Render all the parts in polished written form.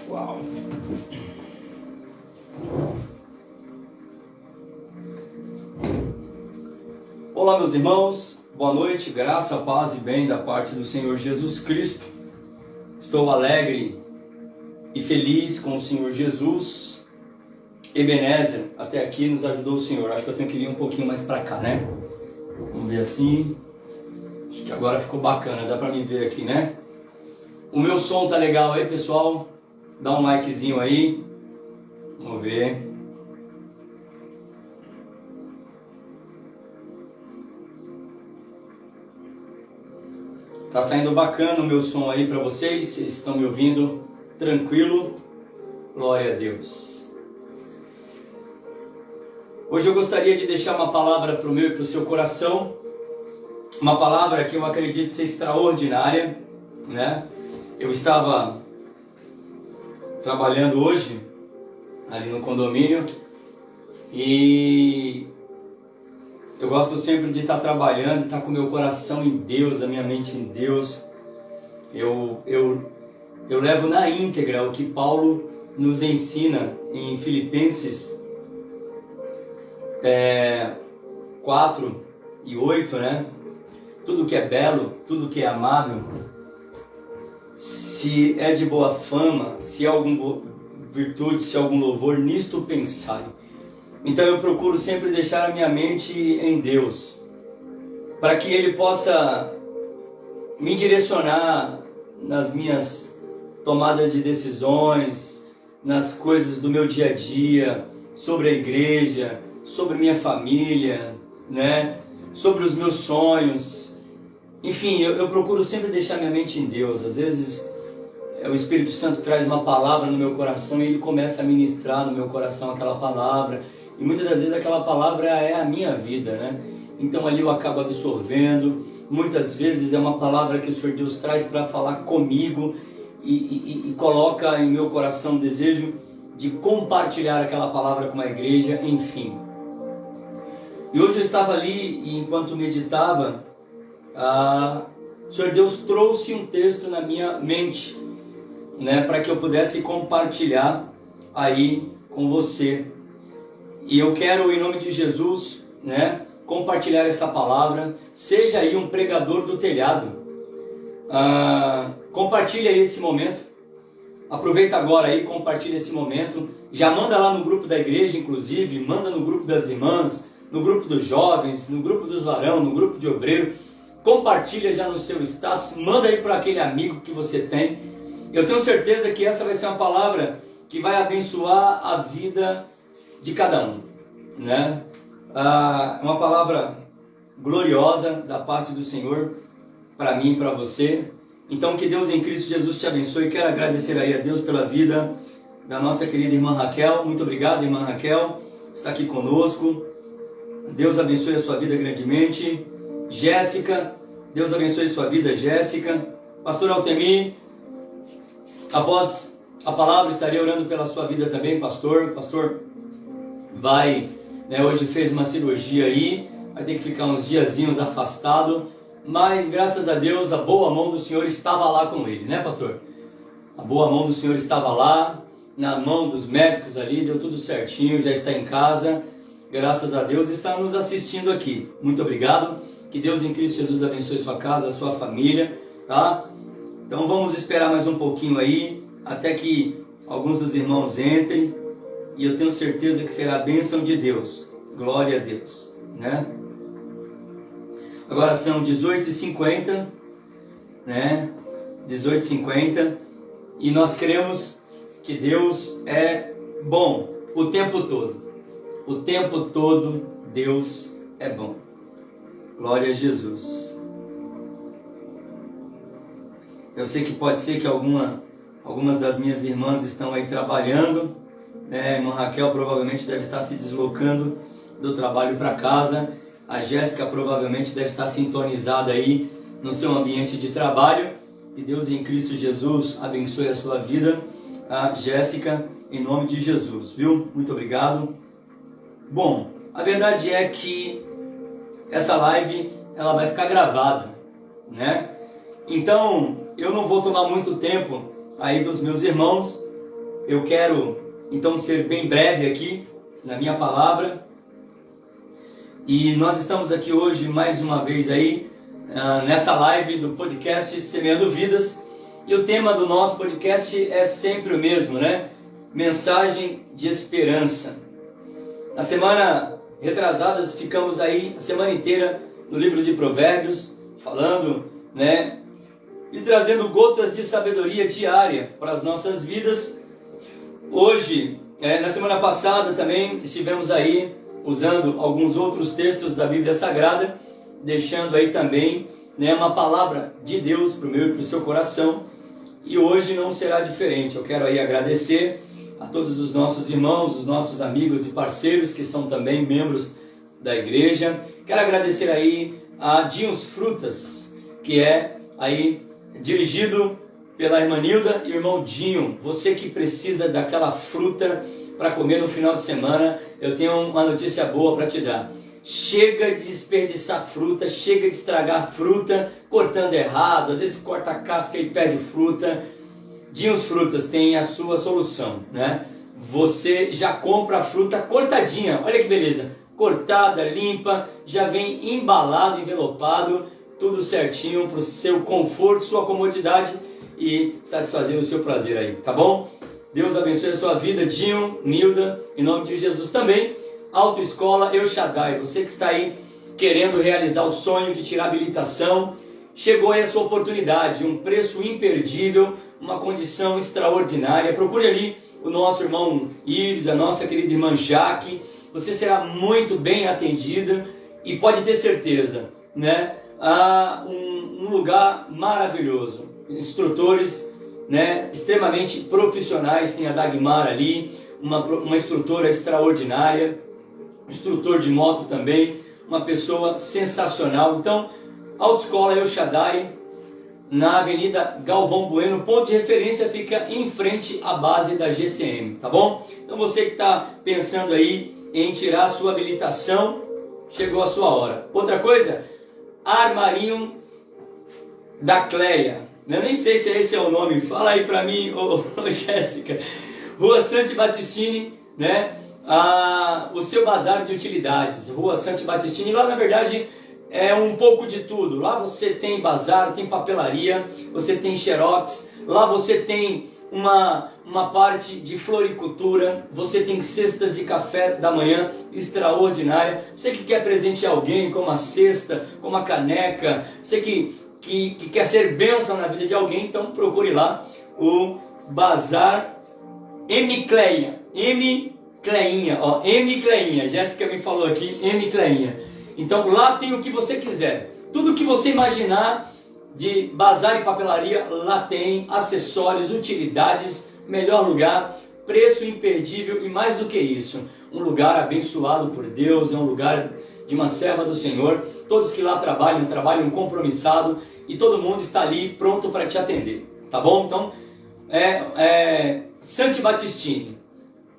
Uau! Olá, meus irmãos, boa noite, graça, paz e bem da parte do Senhor Jesus Cristo. Estou alegre e feliz com o Senhor Jesus. Ebenezer, até aqui nos ajudou o Senhor. Acho que eu tenho que vir um pouquinho mais para cá, né? Vamos ver assim. Acho que agora ficou bacana, dá para me ver aqui, né? O meu som tá legal aí, pessoal? Dá um likezinho aí. Vamos ver. Tá saindo bacana o meu som aí para vocês? Vocês estão me ouvindo tranquilo? Glória a Deus. Hoje eu gostaria de deixar uma palavra para o meu e para o seu coração. Uma palavra que eu acredito ser extraordinária, né? Eu estava trabalhando hoje ali no condomínio e eu gosto sempre de estar trabalhando, de estar com o meu coração em Deus, a minha mente em Deus. Eu levo na íntegra o que Paulo nos ensina em Filipenses 4 e 8, né? Tudo que é belo, tudo que é amável, se é de boa fama, se há alguma virtude, se há algum louvor, nisto pensai. Então eu procuro sempre deixar a minha mente em Deus, para que Ele possa me direcionar nas minhas tomadas de decisões, nas coisas do meu dia a dia, sobre a igreja, sobre minha família, né? Sobre os meus sonhos. Enfim, eu procuro sempre deixar minha mente em Deus. Às vezes o Espírito Santo traz uma palavra no meu coração e Ele começa a ministrar no meu coração aquela palavra. E muitas das vezes aquela palavra é a minha vida, né? Então ali eu acabo absorvendo. Muitas vezes é uma palavra que o Senhor Deus traz para falar comigo e coloca em meu coração o desejo de compartilhar aquela palavra com a igreja, enfim. E hoje eu estava ali e enquanto meditava, o Senhor Deus trouxe um texto na minha mente, né, para que eu pudesse compartilhar aí com você. E eu quero, em nome de Jesus, né, compartilhar essa palavra. Seja aí um pregador do telhado. Compartilha aí esse momento. Aproveita agora aí, compartilha esse momento. Já manda lá no grupo da igreja, inclusive. Manda no grupo das irmãs, no grupo dos jovens, no grupo dos varão, no grupo de obreiro. Compartilha já no seu status. Manda aí para aquele amigo que você tem. Eu tenho certeza que essa vai ser uma palavra que vai abençoar a vida de cada um, né? Uma palavra gloriosa da parte do Senhor para mim e para você. Então que Deus em Cristo Jesus te abençoe. Quero agradecer aí a Deus pela vida da nossa querida irmã Raquel. Muito obrigado, irmã Raquel, está aqui conosco. Deus abençoe a sua vida grandemente. Jéssica, Deus abençoe a sua vida, Jéssica. Pastor Altemir, após a palavra estarei orando pela sua vida também, pastor. Pastor vai, né, hoje fez uma cirurgia aí, vai ter que ficar uns diazinhos afastado, mas graças a Deus a boa mão do Senhor estava lá com ele, né, pastor? A boa mão do Senhor estava lá, na mão dos médicos ali, deu tudo certinho, já está em casa, graças a Deus está nos assistindo aqui. Muito obrigado, que Deus em Cristo Jesus abençoe sua casa, sua família, tá? Então vamos esperar mais um pouquinho aí, até que alguns dos irmãos entrem, e eu tenho certeza que será a bênção de Deus. Glória a Deus, né? Agora são 18h50, né? 18h50, e nós cremos que Deus é bom o tempo todo. O tempo todo Deus é bom. Glória a Jesus. Eu sei que pode ser que algumas das minhas irmãs estão aí trabalhando, né? A irmã Raquel provavelmente deve estar se deslocando do trabalho para casa. A Jéssica provavelmente deve estar sintonizada aí no seu ambiente de trabalho. E Deus em Cristo Jesus abençoe a sua vida, a Jéssica, em nome de Jesus, viu? Muito obrigado. Bom, a verdade é que essa live ela vai ficar gravada, né? Então eu não vou tomar muito tempo aí dos meus irmãos. Eu quero então ser bem breve aqui na minha palavra. E nós estamos aqui hoje mais uma vez aí nessa live do podcast Semeando Vidas. E o tema do nosso podcast é sempre o mesmo, né? Mensagem de esperança. Na semana retrasada ficamos aí a semana inteira no livro de Provérbios, falando, né? E trazendo gotas de sabedoria diária para as nossas vidas. Hoje, na semana passada também estivemos aí usando alguns outros textos da Bíblia Sagrada, deixando aí também, né, uma palavra de Deus para o meu e para o seu coração. E hoje não será diferente. Eu quero aí agradecer a todos os nossos irmãos, os nossos amigos e parceiros que são também membros da igreja. Quero agradecer aí a Dinhos Frutas, que é aí dirigido pela irmã Nilda e o irmão Dinho. Você que precisa daquela fruta para comer no final de semana, eu tenho uma notícia boa para te dar. Chega de desperdiçar fruta, chega de estragar fruta, cortando errado, às vezes corta a casca e perde fruta. Dinhos Frutas tem a sua solução, né? Você já compra a fruta cortadinha, olha que beleza, cortada, limpa, já vem embalado, envelopado, tudo certinho para o seu conforto, sua comodidade e satisfazer o seu prazer aí, tá bom? Deus abençoe a sua vida, Dinho, Nilda, em nome de Jesus também. Autoescola El Shaddai, você que está aí querendo realizar o sonho de tirar habilitação, chegou aí a sua oportunidade, um preço imperdível, uma condição extraordinária. Procure ali o nosso irmão Ives, a nossa querida irmã Jaque, você será muito bem atendida e pode ter certeza, né? Há um lugar maravilhoso, instrutores, né, extremamente profissionais, tem a Dagmar ali, uma instrutora extraordinária, instrutor de moto também, uma pessoa sensacional. Então, Autoescola El Shaddai, na Avenida Galvão Bueno, ponto de referência fica em frente à base da GCM, tá bom? Então você que está pensando aí em tirar a sua habilitação, chegou a sua hora. Outra coisa, Armarinho da Cleia, eu nem sei se esse é o nome, fala aí para mim, ô Jéssica. Rua Santi Battistini, né, o seu bazar de utilidades, Rua Santi Battistini. Lá, na verdade, é um pouco de tudo. Lá você tem bazar, tem papelaria, você tem xerox, lá você tem uma parte de floricultura, você tem cestas de café da manhã extraordinária. Você que quer presentear alguém com uma cesta, com uma caneca, você que quer ser bênção na vida de alguém, então procure lá o Bazar M. Cleinha. M. Cleinha, ó, M. Cleinha. Jéssica me falou aqui, M. Cleinha. Então lá tem o que você quiser. Tudo que você imaginar de bazar e papelaria, lá tem acessórios, utilidades, melhor lugar, preço imperdível e mais do que isso, um lugar abençoado por Deus, é um lugar de uma serva do Senhor. Todos que lá trabalham compromissado e todo mundo está ali pronto para te atender, tá bom? Então, Santi Battistini,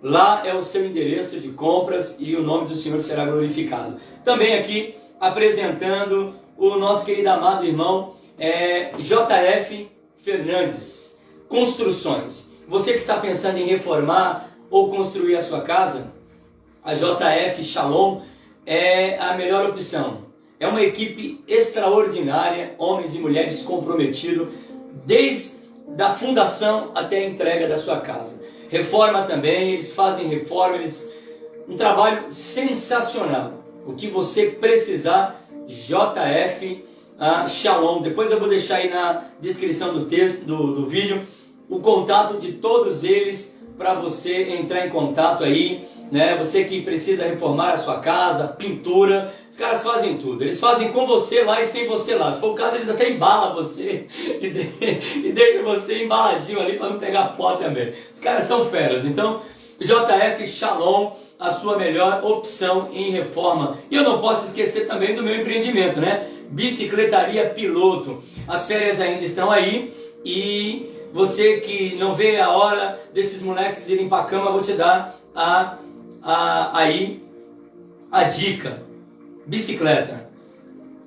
lá é o seu endereço de compras e o nome do Senhor será glorificado. Também aqui apresentando o nosso querido amado irmão JF Fernandes, Construções. Você que está pensando em reformar ou construir a sua casa, a JF Shalom é a melhor opção. É uma equipe extraordinária, homens e mulheres comprometidos, desde a fundação até a entrega da sua casa. Reforma também, eles fazem reforma, um trabalho sensacional. O que você precisar, JF Shalom. Depois eu vou deixar aí na descrição do texto, do vídeo, o contato de todos eles para você entrar em contato aí, né? Você que precisa reformar a sua casa, pintura, os caras fazem tudo. Eles fazem com você lá e sem você lá. Se for o caso, eles até embalam você e deixam você embaladinho ali para não pegar pó também. Os caras são feras. Então, JF Shalom, a sua melhor opção em reforma. E eu não posso esquecer também do meu empreendimento, né? Bicicletaria Piloto. As férias ainda estão aí e você que não vê a hora desses moleques irem para a cama, eu vou te dar aí a dica. Bicicleta.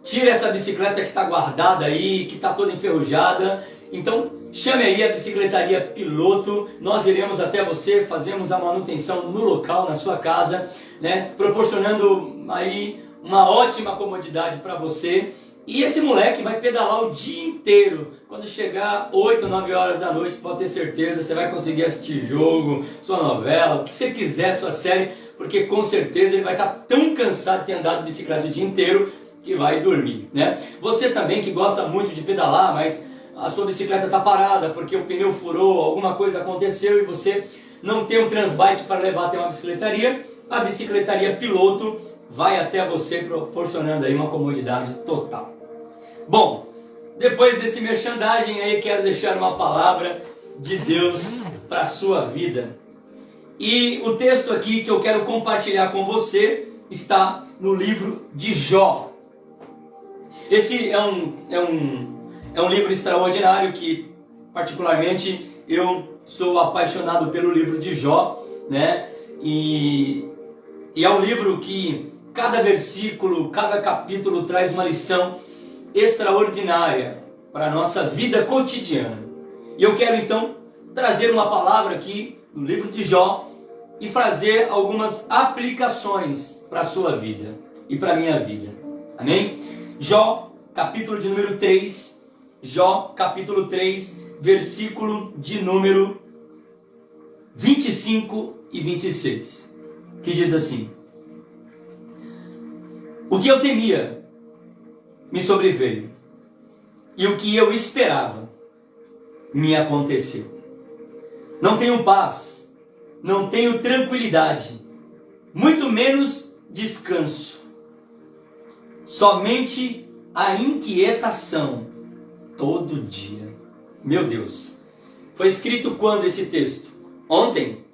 Tira essa bicicleta que está guardada aí, que está toda enferrujada. Então, chame aí a Bicicletaria Piloto. Nós iremos até você, fazemos a manutenção no local, na sua casa, né? Proporcionando aí uma ótima comodidade para você. E esse moleque vai pedalar o dia inteiro. Quando chegar 8, 9 horas da noite, pode ter certeza, você vai conseguir assistir jogo, sua novela, o que você quiser, sua série, porque com certeza ele vai estar tão cansado de ter andado de bicicleta o dia inteiro que vai dormir, né? Você também que gosta muito de pedalar, mas a sua bicicleta está parada porque o pneu furou, alguma coisa aconteceu e você não tem um transbike para levar até uma bicicletaria, a Bicicletaria Piloto vai até você proporcionando aí uma comodidade total. Bom, depois desse merchandising aí, quero deixar uma palavra de Deus para a sua vida. E o texto aqui que eu quero compartilhar com você está no livro de Jó. Esse é um livro extraordinário que, particularmente, eu sou apaixonado pelo livro de Jó, né? E é um livro que cada versículo, cada capítulo traz uma lição extraordinária para a nossa vida cotidiana. E eu quero então trazer uma palavra aqui no livro de Jó e fazer algumas aplicações para a sua vida e para a minha vida. Amém? Jó, capítulo de número 3, Jó, capítulo 3, versículo de número 25 e 26, que diz assim: o que eu temia me sobreveio, e o que eu esperava me aconteceu. Não tenho paz, não tenho tranquilidade, muito menos descanso. Somente a inquietação todo dia. Meu Deus, foi escrito quando esse texto? Ontem.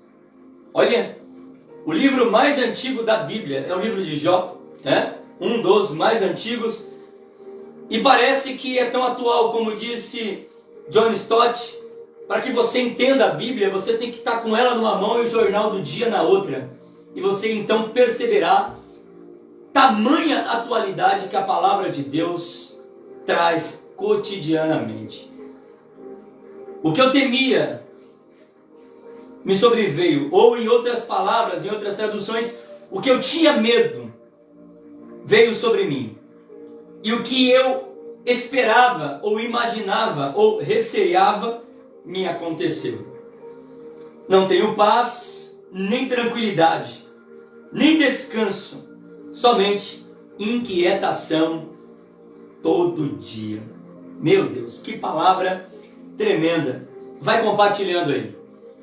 Olha, o livro mais antigo da Bíblia é o livro de Jó, né? Um dos mais antigos. E parece que é tão atual, como disse John Stott. Para que você entenda a Bíblia, você tem que estar com ela numa mão e o jornal do dia na outra. E você então perceberá tamanha atualidade que a palavra de Deus traz cotidianamente. O que eu temia me sobreveio. Ou em outras palavras, em outras traduções, o que eu tinha medo veio sobre mim. E o que eu esperava, ou imaginava, ou receava, me aconteceu. Não tenho paz, nem tranquilidade, nem descanso, somente inquietação todo dia. Meu Deus, que palavra tremenda. Vai compartilhando aí.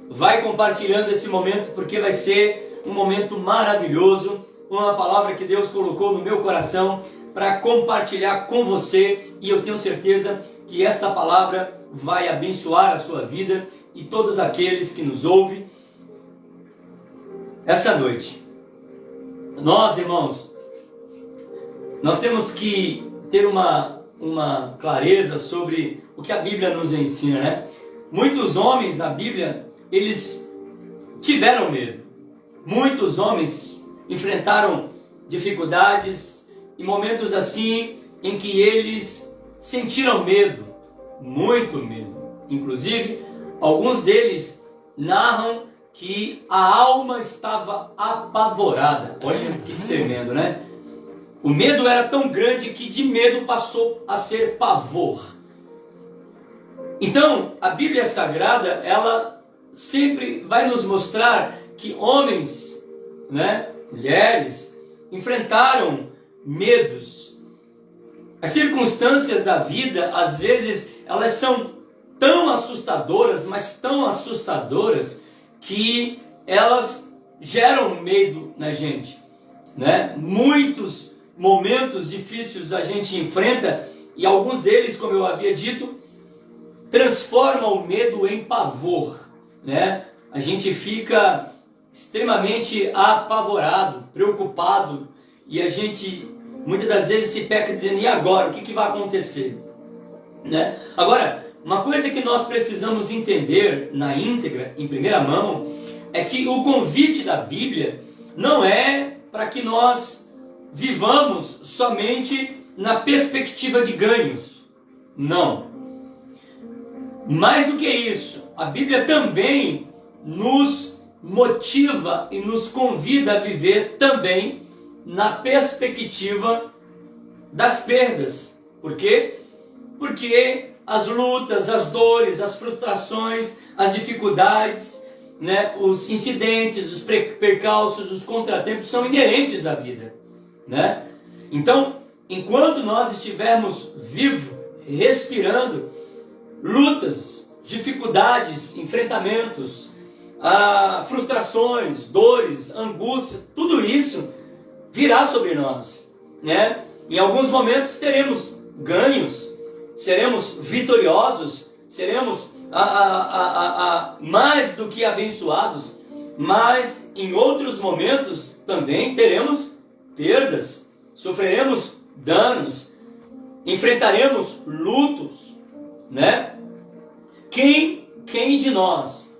Vai compartilhando esse momento, porque vai ser um momento maravilhoso. Uma palavra que Deus colocou no meu coração para compartilhar com você. E eu tenho certeza que esta palavra vai abençoar a sua vida e todos aqueles que nos ouvem essa noite. Nós, irmãos, nós temos que ter uma clareza sobre o que a Bíblia nos ensina, né? Muitos homens na Bíblia, eles tiveram medo. Muitos homens enfrentaram dificuldades e momentos assim em que eles sentiram medo, muito medo. Inclusive, alguns deles narram que a alma estava apavorada. Olha que tremendo, né? O medo era tão grande que de medo passou a ser pavor. Então, a Bíblia Sagrada, ela sempre vai nos mostrar que homens, né, mulheres, enfrentaram medos. As circunstâncias da vida, às vezes, elas são tão assustadoras, mas tão assustadoras, que elas geram medo na gente, né? Muitos momentos difíceis a gente enfrenta, e alguns deles, como eu havia dito, transformam o medo em pavor, né? A gente fica extremamente apavorado, preocupado, e a gente muitas das vezes se peca dizendo: e agora? O que vai acontecer? Né? Agora, uma coisa que nós precisamos entender na íntegra, em primeira mão, é que o convite da Bíblia não é para que nós vivamos somente na perspectiva de ganhos. Não. Mais do que isso, a Bíblia também nos motiva e nos convida a viver também na perspectiva das perdas. Por quê? Porque as lutas, as dores, as frustrações, as dificuldades, né, os incidentes, os percalços, os contratempos são inerentes à vida, né? Então, enquanto nós estivermos vivos, respirando, lutas, dificuldades, enfrentamentos, frustrações, dores, angústia, tudo isso virá sobre nós, né? Em alguns momentos teremos ganhos, seremos vitoriosos, seremos mais do que abençoados, mas em outros momentos também teremos perdas, sofreremos danos, enfrentaremos lutos, né? Quem de nós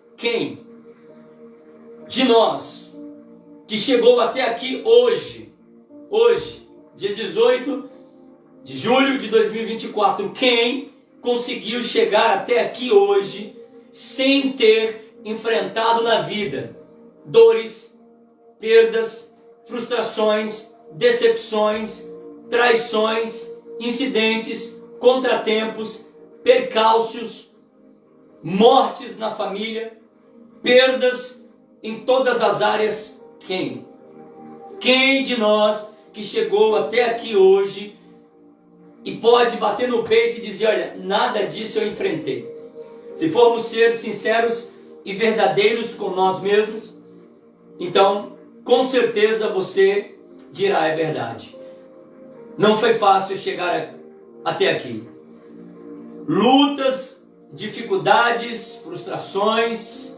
que chegou até aqui hoje, dia 18 de julho de 2024, quem conseguiu chegar até aqui hoje sem ter enfrentado na vida dores, perdas, frustrações, decepções, traições, incidentes, contratempos, percalços, mortes na família, perdas em todas as áreas? Quem? Quem de nós que chegou até aqui hoje e pode bater no peito e dizer: olha, nada disso eu enfrentei? Se formos ser sinceros e verdadeiros com nós mesmos, então com certeza você dirá: é verdade, não foi fácil chegar até aqui. Lutas, dificuldades, frustrações,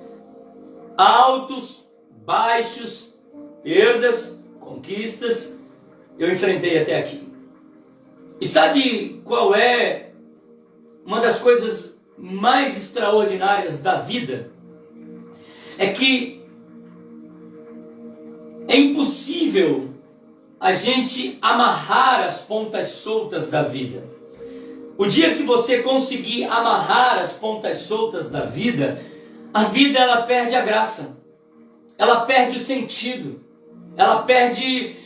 altos, baixos, perdas, conquistas, eu enfrentei até aqui. E sabe qual é uma das coisas mais extraordinárias da vida? É que é impossível a gente amarrar as pontas soltas da vida. O dia que você conseguir amarrar as pontas soltas da vida, a vida ela perde a graça, ela perde o sentido, ela perde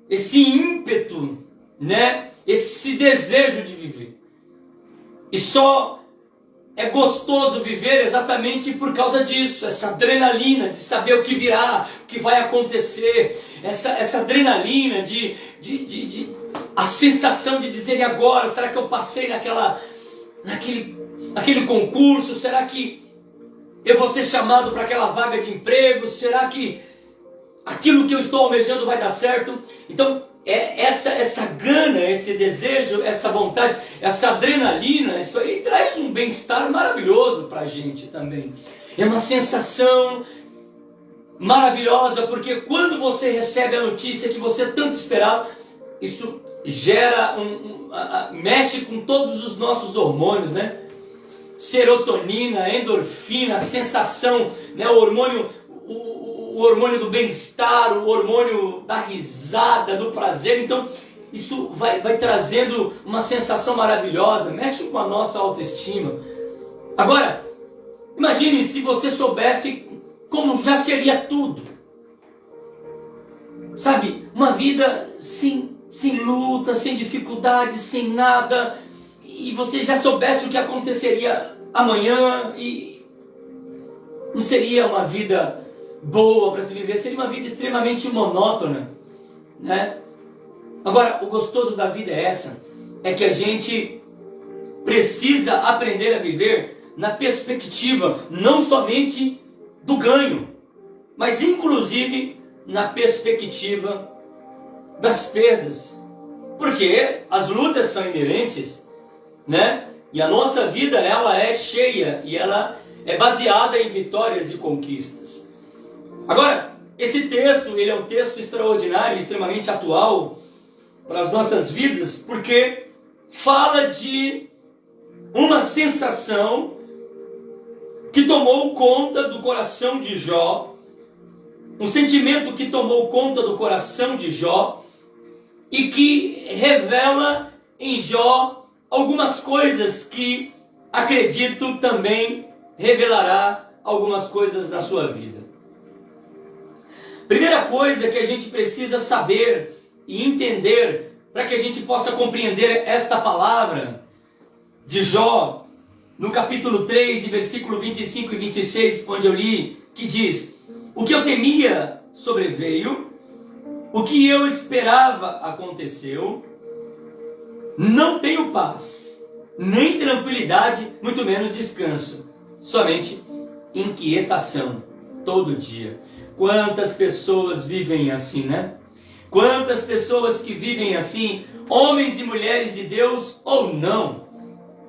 esse ímpeto, né? Esse desejo de viver. E só é gostoso viver exatamente por causa disso, essa adrenalina de saber o que virá, o que vai acontecer, essa adrenalina a sensação de dizer, e agora, será que eu passei naquele concurso? Será que eu vou ser chamado para aquela vaga de emprego? Será que aquilo que eu estou almejando vai dar certo? Então, essa gana, esse desejo, essa vontade, essa adrenalina, isso aí traz um bem-estar maravilhoso para a gente também. É uma sensação maravilhosa, porque quando você recebe a notícia que você tanto esperava, isso gera mexe com todos os nossos hormônios, né? Serotonina, endorfina, a sensação, né? O hormônio do bem-estar, o hormônio da risada, do prazer. Então, isso vai trazendo uma sensação maravilhosa, mexe com a nossa autoestima. Agora, imagine se você soubesse como já seria tudo. Sabe, uma vida sem luta, sem dificuldades, sem nada, e você já soubesse o que aconteceria amanhã, e não seria uma vida boa para se viver, seria uma vida extremamente monótona, né? Agora, o gostoso da vida é que a gente precisa aprender a viver na perspectiva não somente do ganho, mas inclusive na perspectiva das perdas, porque as lutas são inerentes, né? E a nossa vida, ela é cheia e ela é baseada em vitórias e conquistas. Agora, esse texto, ele é um texto extraordinário, extremamente atual para as nossas vidas, porque fala de uma sensação que tomou conta do coração de Jó, um sentimento que tomou conta do coração de Jó e que revela em Jó algumas coisas que acredito também revelará algumas coisas na sua vida. Primeira coisa que a gente precisa saber e entender para que a gente possa compreender esta palavra de Jó, no capítulo 3, versículo 25 e 26, onde eu li, que diz: o que eu temia sobreveio, o que eu esperava aconteceu, não tenho paz, nem tranquilidade, muito menos descanso, somente inquietação todo dia. Quantas pessoas vivem assim, né? Quantas pessoas que vivem assim, homens e mulheres de Deus ou não,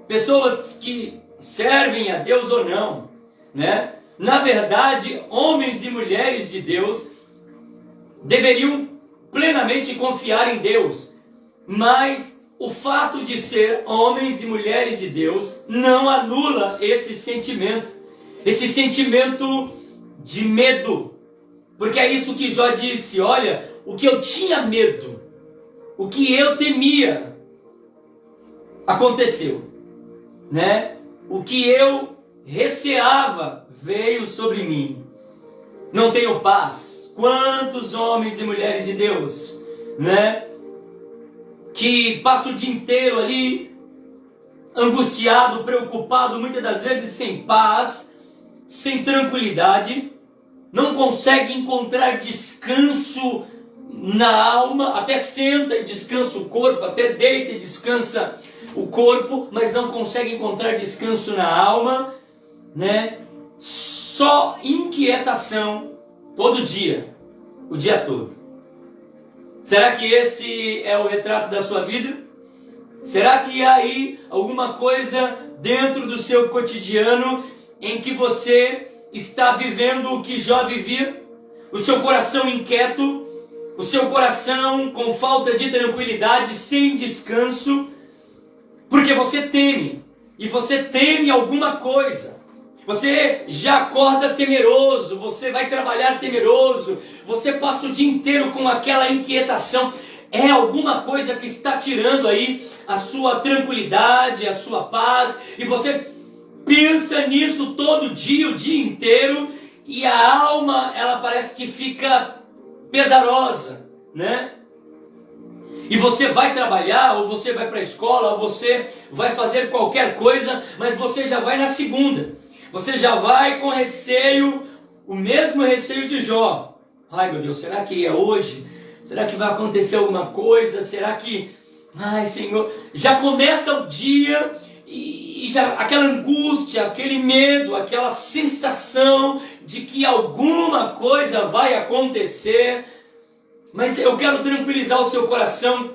pessoas que servem a Deus ou não, né? Na verdade, homens e mulheres de Deus deveriam plenamente confiar em Deus, mas o fato de ser homens e mulheres de Deus não anula esse sentimento de medo, porque é isso que Jó disse: olha, o que eu tinha medo, o que eu temia, aconteceu, né? O que eu receava veio sobre mim. Não tenho paz. Quantos homens e mulheres de Deus, né, que passam o dia inteiro ali angustiado, preocupado, muitas das vezes sem paz, sem tranquilidade, não consegue encontrar descanso na alma, até senta e descansa o corpo, até deita e descansa o corpo, mas não consegue encontrar descanso na alma, né? Só inquietação todo dia, o dia todo. Será que esse é o retrato da sua vida? Será que há aí alguma coisa dentro do seu cotidiano em que você está vivendo o que Jó vivia? O seu coração inquieto, o seu coração com falta de tranquilidade, sem descanso, porque você teme, e você teme alguma coisa. Você já acorda temeroso, você vai trabalhar temeroso, você passa o dia inteiro com aquela inquietação. É alguma coisa que está tirando aí a sua tranquilidade, a sua paz, e você pensa nisso todo dia, o dia inteiro, e a alma, ela parece que fica pesarosa, né? E você vai trabalhar, ou você vai para a escola, ou você vai fazer qualquer coisa, mas você já vai na segunda. Você já vai com receio, o mesmo receio de Jó. Ai meu Deus, será que é hoje? Será que vai acontecer alguma coisa? Será que... Ai Senhor, já começa o dia e já aquela angústia, aquele medo, aquela sensação de que alguma coisa vai acontecer. Mas eu quero tranquilizar o seu coração.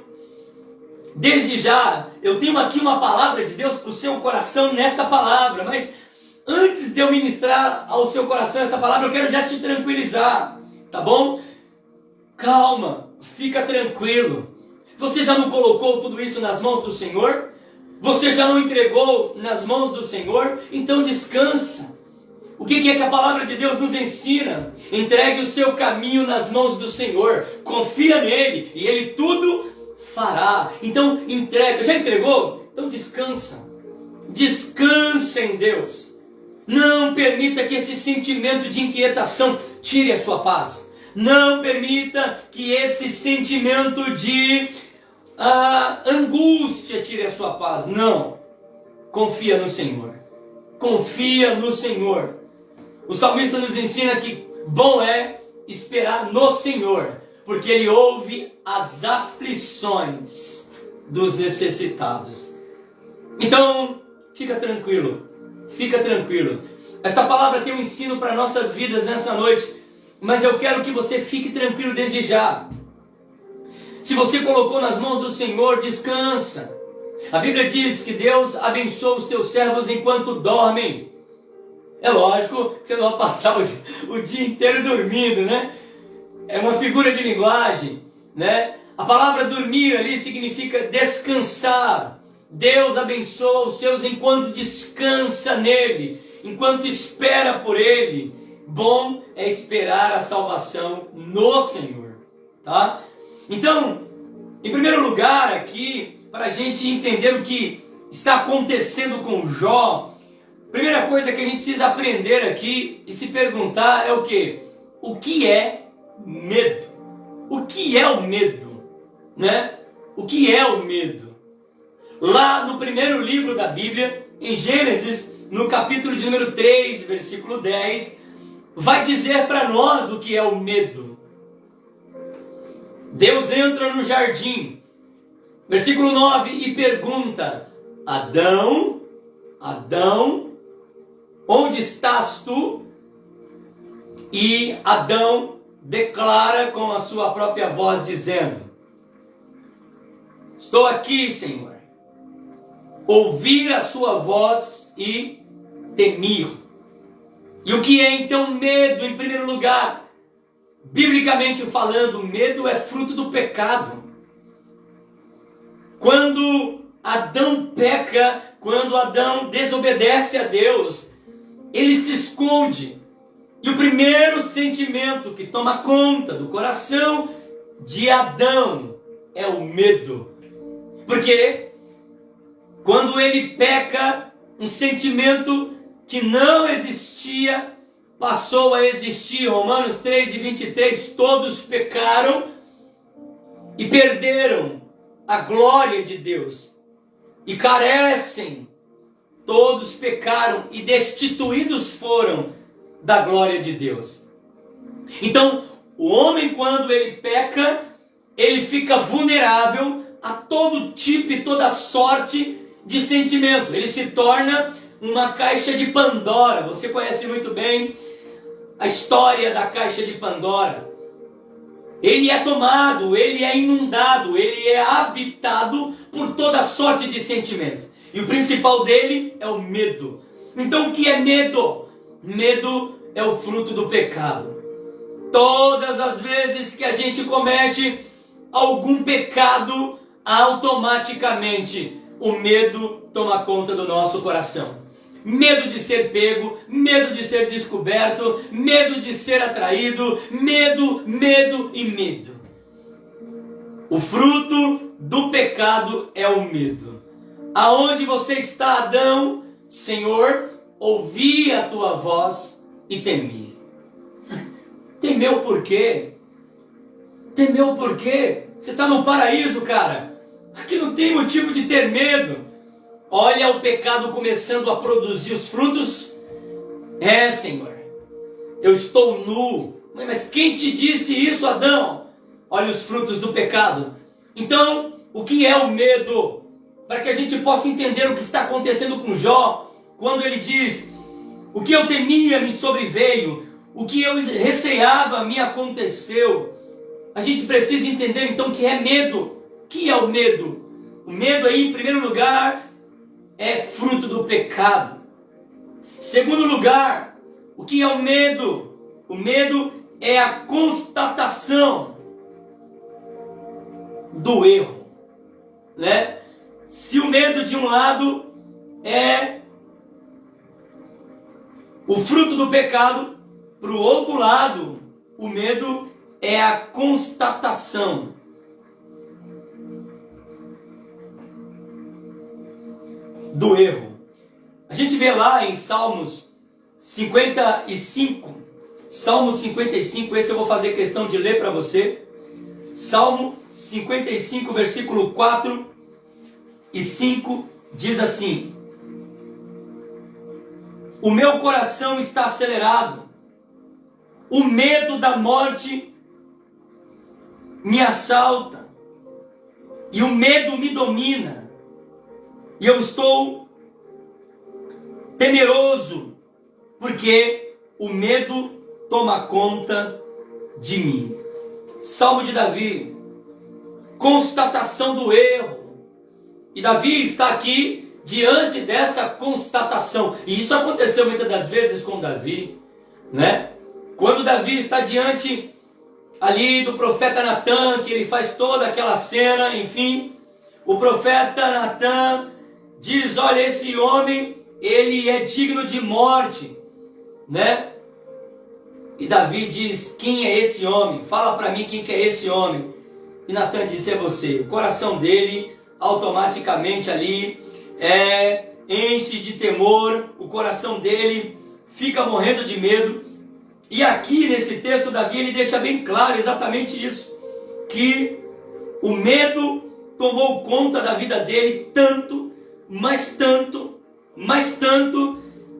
Desde já, eu tenho aqui uma palavra de Deus para o seu coração nessa palavra. Mas antes de eu ministrar ao seu coração essa palavra, eu quero já te tranquilizar. Tá bom? Calma, fica tranquilo. Você já não colocou tudo isso nas mãos do Senhor? Você já não entregou nas mãos do Senhor? Então descansa. O que é que a palavra de Deus nos ensina? Entregue o seu caminho nas mãos do Senhor. Confia nele e ele tudo fará. Então entrega. Já entregou? Então descansa. Descansa em Deus. Não permita que esse sentimento de inquietação tire a sua paz. Não permita que esse sentimento de angústia tire a sua paz. Não. Confia no Senhor. Confia no Senhor. O salmista nos ensina que bom é esperar no Senhor, porque Ele ouve as aflições dos necessitados. Então, fica tranquilo. Fica tranquilo. Esta palavra tem um ensino para nossas vidas nessa noite, mas eu quero que você fique tranquilo desde já. Se você colocou nas mãos do Senhor, descansa. A Bíblia diz que Deus abençoa os teus servos enquanto dormem. É lógico que você não vai passar o dia inteiro dormindo, né? É uma figura de linguagem, né? A palavra dormir ali significa descansar. Deus abençoa os seus enquanto descansa nele, enquanto espera por ele. Bom é esperar a salvação no Senhor, tá? Então, em primeiro lugar aqui, para a gente entender o que está acontecendo com Jó, primeira coisa que a gente precisa aprender aqui e se perguntar é o quê? O que é medo? O que é o medo? Né? O que é o medo? Lá no primeiro livro da Bíblia, em Gênesis, no capítulo de número 3, versículo 10, vai dizer para nós o que é o medo. Deus entra no jardim, versículo 9, e pergunta: Adão, Adão, onde estás tu? E Adão declara com a sua própria voz, dizendo: estou aqui, Senhor. Ouvir a sua voz e temir. E o que é então medo? Em primeiro lugar, biblicamente falando, medo é fruto do pecado. Quando Adão peca, quando Adão desobedece a Deus, ele se esconde. E o primeiro sentimento que toma conta do coração de Adão é o medo. Porque quando ele peca, um sentimento que não existia passou a existir. Romanos 3:23, todos pecaram e perderam a glória de Deus. E carecem, todos pecaram e destituídos foram da glória de Deus. Então, o homem, quando ele peca, ele fica vulnerável a todo tipo e toda sorte de sentimento. Ele se torna uma caixa de Pandora. Você conhece muito bem a história da caixa de Pandora. Ele é tomado, ele é inundado, ele é habitado por toda sorte de sentimento. E o principal dele é o medo. Então o que é medo? Medo é o fruto do pecado. Todas as vezes que a gente comete algum pecado, automaticamente o medo toma conta do nosso coração. Medo de ser pego, medo de ser descoberto, medo de ser atraído, medo, medo e medo. O fruto do pecado é o medo. Aonde você está, Adão? Senhor, ouvi a tua voz e temi. Temeu por quê? Temeu por quê? Você está no paraíso, cara. Aqui não tem motivo de ter medo. Olha o pecado começando a produzir os frutos. É, Senhor, eu estou nu. Mas quem te disse isso, Adão? Olha os frutos do pecado. Então, o que é o medo? Para que a gente possa entender o que está acontecendo com Jó, quando ele diz: o que eu temia me sobreveio, o que eu receava me aconteceu. A gente precisa entender então o que é medo. O que é o medo? O medo aí, em primeiro lugar, é fruto do pecado. Segundo lugar, o que é o medo? O medo é a constatação do erro, né? Se o medo de um lado é o fruto do pecado, para o outro lado, o medo é a constatação do erro. A gente vê lá em Salmos 55, Salmo 55, esse eu vou fazer questão de ler para você. Salmo 55, versículo 4 e 5, diz assim: o meu coração está acelerado, o medo da morte me assalta, e o medo me domina, e eu estou temeroso, porque o medo toma conta de mim. Salmo de Davi, constatação do erro. E Davi está aqui diante dessa constatação. E isso aconteceu muitas das vezes com Davi, né? Quando Davi está diante ali do profeta Natã, que ele faz toda aquela cena, enfim, o profeta Natã diz: olha, esse homem, ele é digno de morte, né? E Davi diz: quem é esse homem? Fala para mim quem que é esse homem. E Natã disse: é você. O coração dele automaticamente ali enche de temor, o coração dele fica morrendo de medo. E aqui nesse texto Davi ele deixa bem claro exatamente isso, que o medo tomou conta da vida dele tanto, mas tanto,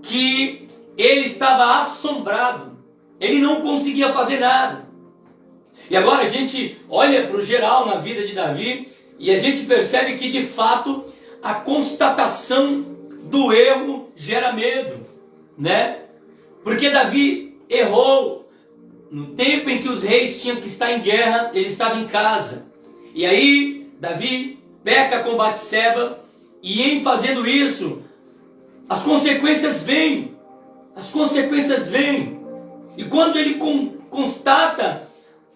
que ele estava assombrado. Ele não conseguia fazer nada. E agora a gente olha para o geral na vida de Davi e a gente percebe que de fato a constatação do erro gera medo, né? Porque Davi errou no tempo em que os reis tinham que estar em guerra, ele estava em casa. E aí Davi peca com Batseba, e em fazendo isso, as consequências vêm. As consequências vêm. E quando ele constata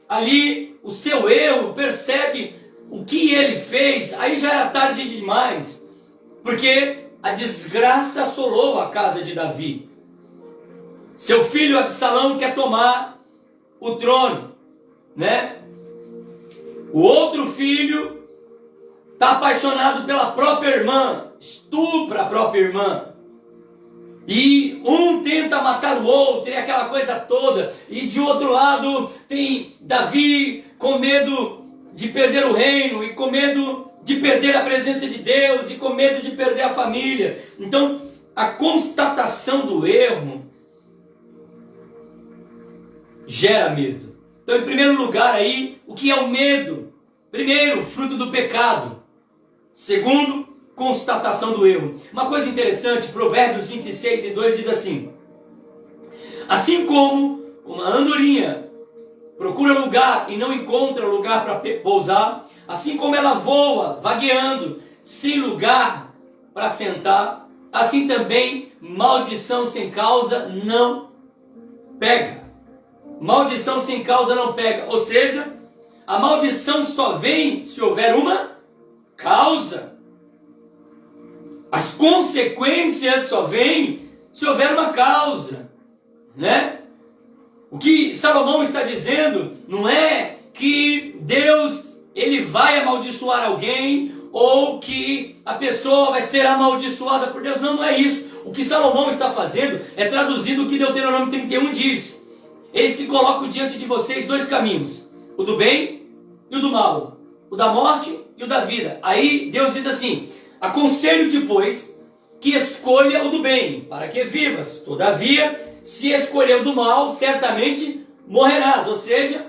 ali o seu erro, percebe o que ele fez, aí já era tarde demais, porque a desgraça assolou a casa de Davi. Seu filho Absalão quer tomar o trono, né? O outro filho está apaixonado pela própria irmã, estupra a própria irmã. E um tenta matar o outro, e aquela coisa toda. E de outro lado tem Davi com medo de perder o reino, e com medo de perder a presença de Deus, e com medo de perder a família. Então, a constatação do erro gera medo. Então, em primeiro lugar aí, o que é o medo? Primeiro, fruto do pecado. Segundo, constatação do erro. Uma coisa interessante, Provérbios 26:2 diz assim: assim como uma andorinha procura lugar e não encontra lugar para pousar, assim como ela voa, vagueando, sem lugar para sentar, assim também maldição sem causa não pega. Maldição sem causa não pega. Ou seja, a maldição só vem se houver uma causa. As consequências só vêm se houver uma causa, né? O que Salomão está dizendo não é que Deus ele vai amaldiçoar alguém ou que a pessoa vai ser amaldiçoada por Deus. Não, não é isso. o que Salomão está fazendo é traduzindo o que Deuteronômio 31 diz. Eis que coloco diante de vocês dois caminhos, o do bem e o do mal, o da morte e o da vida. Aí Deus diz assim: aconselho-te, pois, que escolha o do bem, para que vivas. Todavia, se escolher o do mal, certamente morrerás. Ou seja,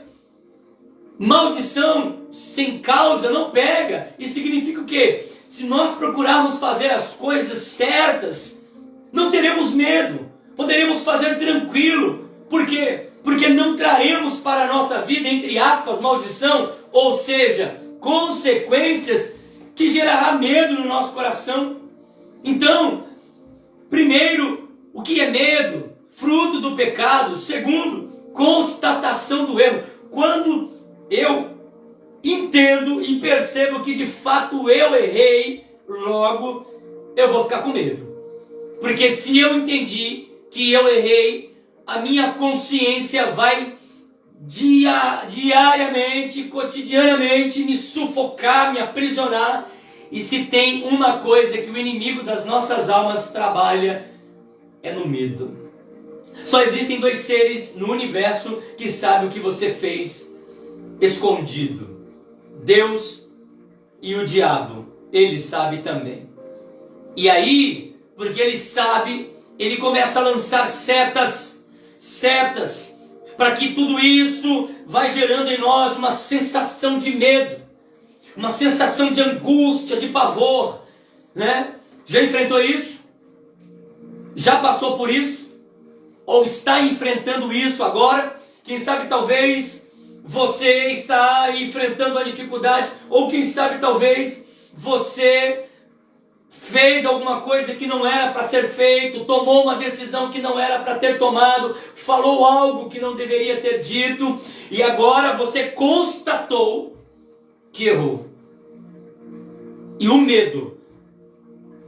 maldição sem causa não pega. Isso significa o quê? Se nós procurarmos fazer as coisas certas, não teremos medo, poderemos fazer tranquilo. Por quê? Porque não traremos para a nossa vida, entre aspas, maldição, ou seja, consequências que gerará medo no nosso coração. Então, primeiro, o que é medo? Fruto do pecado. Segundo, constatação do erro. Quando eu entendo e percebo que de fato eu errei, logo eu vou ficar com medo. Porque se eu entendi que eu errei, a minha consciência vai diariamente, cotidianamente me sufocar, me aprisionar. E se tem uma coisa que o inimigo das nossas almas trabalha, é no medo. Só existem dois seres no universo que sabem o que você fez escondido: Deus e o diabo. Ele sabe também. E aí, porque ele sabe, ele começa a lançar setas, para que tudo isso vai gerando em nós uma sensação de medo, uma sensação de angústia, de pavor, né? Já enfrentou isso? Já passou por isso? Ou está enfrentando isso agora? Quem sabe talvez você está enfrentando a dificuldade, ou quem sabe talvez você fez alguma coisa que não era para ser feito, tomou uma decisão que não era para ter tomado, falou algo que não deveria ter dito, e agora você constatou que errou. E o medo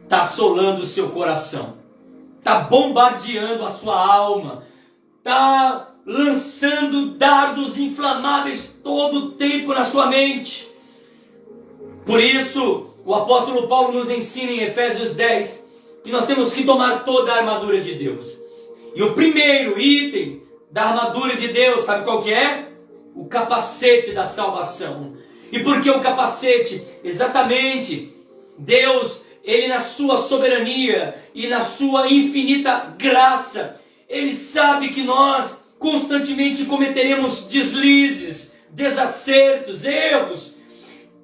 está assolando o seu coração, está bombardeando a sua alma, está lançando dardos inflamáveis todo o tempo na sua mente. Por isso, o apóstolo Paulo nos ensina em Efésios 10 que nós temos que tomar toda a armadura de Deus. E o primeiro item da armadura de Deus, sabe qual que é? O capacete da salvação. E por que o capacete? Exatamente, Deus, Ele na sua soberania e na sua infinita graça, Ele sabe que nós constantemente cometeremos deslizes, desacertos, erros,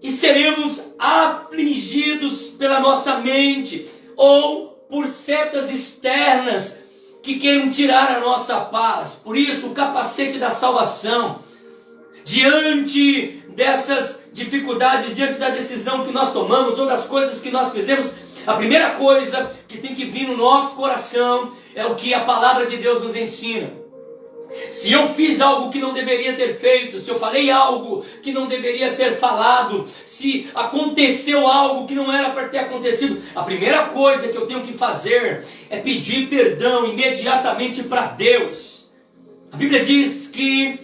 e seremos afligidos pela nossa mente, ou por setas externas que queiram tirar a nossa paz. Por isso, o capacete da salvação, diante dessas dificuldades, diante da decisão que nós tomamos, ou das coisas que nós fizemos, a primeira coisa que tem que vir no nosso coração é o que a palavra de Deus nos ensina. Se eu fiz algo que não deveria ter feito, se eu falei algo que não deveria ter falado, se aconteceu algo que não era para ter acontecido, a primeira coisa que eu tenho que fazer é pedir perdão imediatamente para Deus. A Bíblia diz que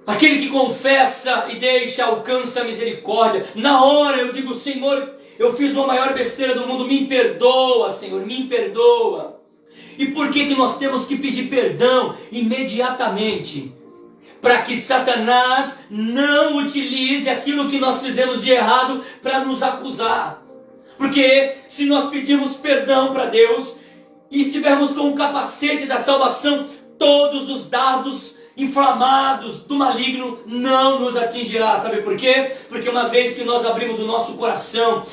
aquele que confessa e deixa alcança a misericórdia. Na hora eu digo: Senhor, eu fiz uma maior besteira do mundo, me perdoa, Senhor, me perdoa. E por que nós temos que pedir perdão imediatamente? Para que Satanás não utilize aquilo que nós fizemos de errado para nos acusar. Porque se nós pedirmos perdão para Deus e estivermos com o capacete da salvação, todos os dardos inflamados do maligno não nos atingirá. Sabe por quê? Porque uma vez que nós abrimos o nosso coração,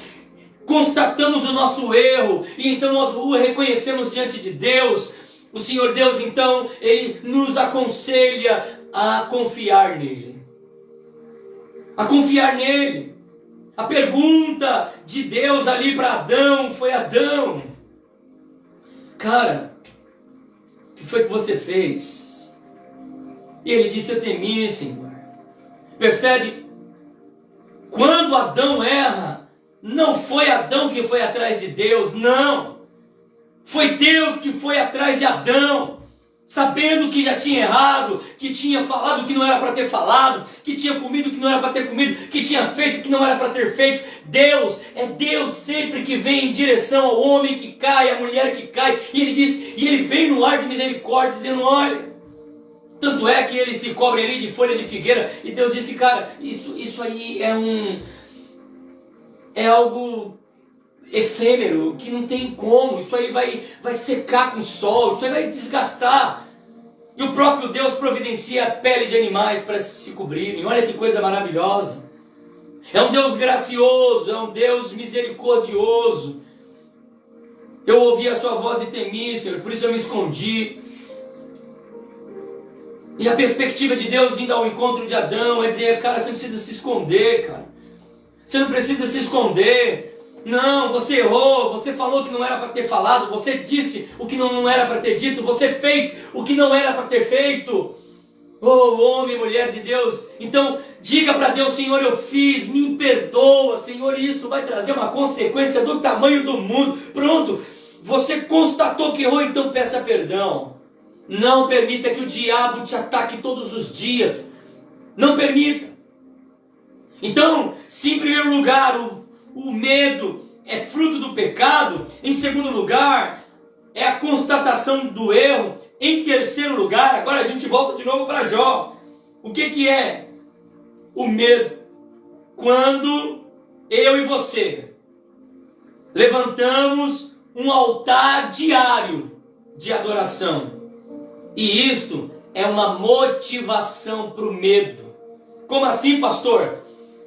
constatamos o nosso erro, e então nós o reconhecemos diante de Deus, o Senhor Deus então, Ele nos aconselha a confiar nele. A confiar nele. A pergunta de Deus ali para Adão foi: Adão, cara, o que foi que você fez? E ele disse: eu temi, Senhor. Percebe? Quando Adão erra, não foi Adão que foi atrás de Deus, não. Foi Deus que foi atrás de Adão. sabendo que já tinha errado, que tinha falado o que não era para ter falado, que tinha comido o que não era para ter comido, que tinha feito o que não era para ter feito. Deus sempre que vem em direção ao homem que cai, à mulher que cai, e ele vem no ar de misericórdia, dizendo: olha. Tanto é que ele se cobre ali de folha de figueira, e Deus disse: cara, isso aí é algo efêmero, que não tem como, isso aí vai secar com o sol, isso aí vai desgastar. E o próprio Deus providencia a pele de animais para se cobrirem. Olha que coisa maravilhosa. É um Deus gracioso, é um Deus misericordioso. Eu ouvi a sua voz e temi, Senhor, por isso eu me escondi. E a perspectiva de Deus indo ao encontro de Adão é dizer: cara, você não precisa se esconder, cara. Você não precisa se esconder. Não, você errou, você falou que não era para ter falado, você disse o que não era para ter dito, você fez o que não era para ter feito. Oh, homem e mulher de Deus, então diga para Deus: Senhor, eu fiz, me perdoa, Senhor, isso vai trazer uma consequência do tamanho do mundo. Pronto, você constatou que errou, então peça perdão. Não permita que o diabo te ataque todos os dias. Não permita. Então, se em primeiro lugar o medo é fruto do pecado, em segundo lugar é a constatação do erro, em terceiro lugar, agora a gente volta de novo para Jó. O que é o medo? Quando eu e você levantamos um altar diário de adoração. E isto é uma motivação para o medo. Como assim, pastor?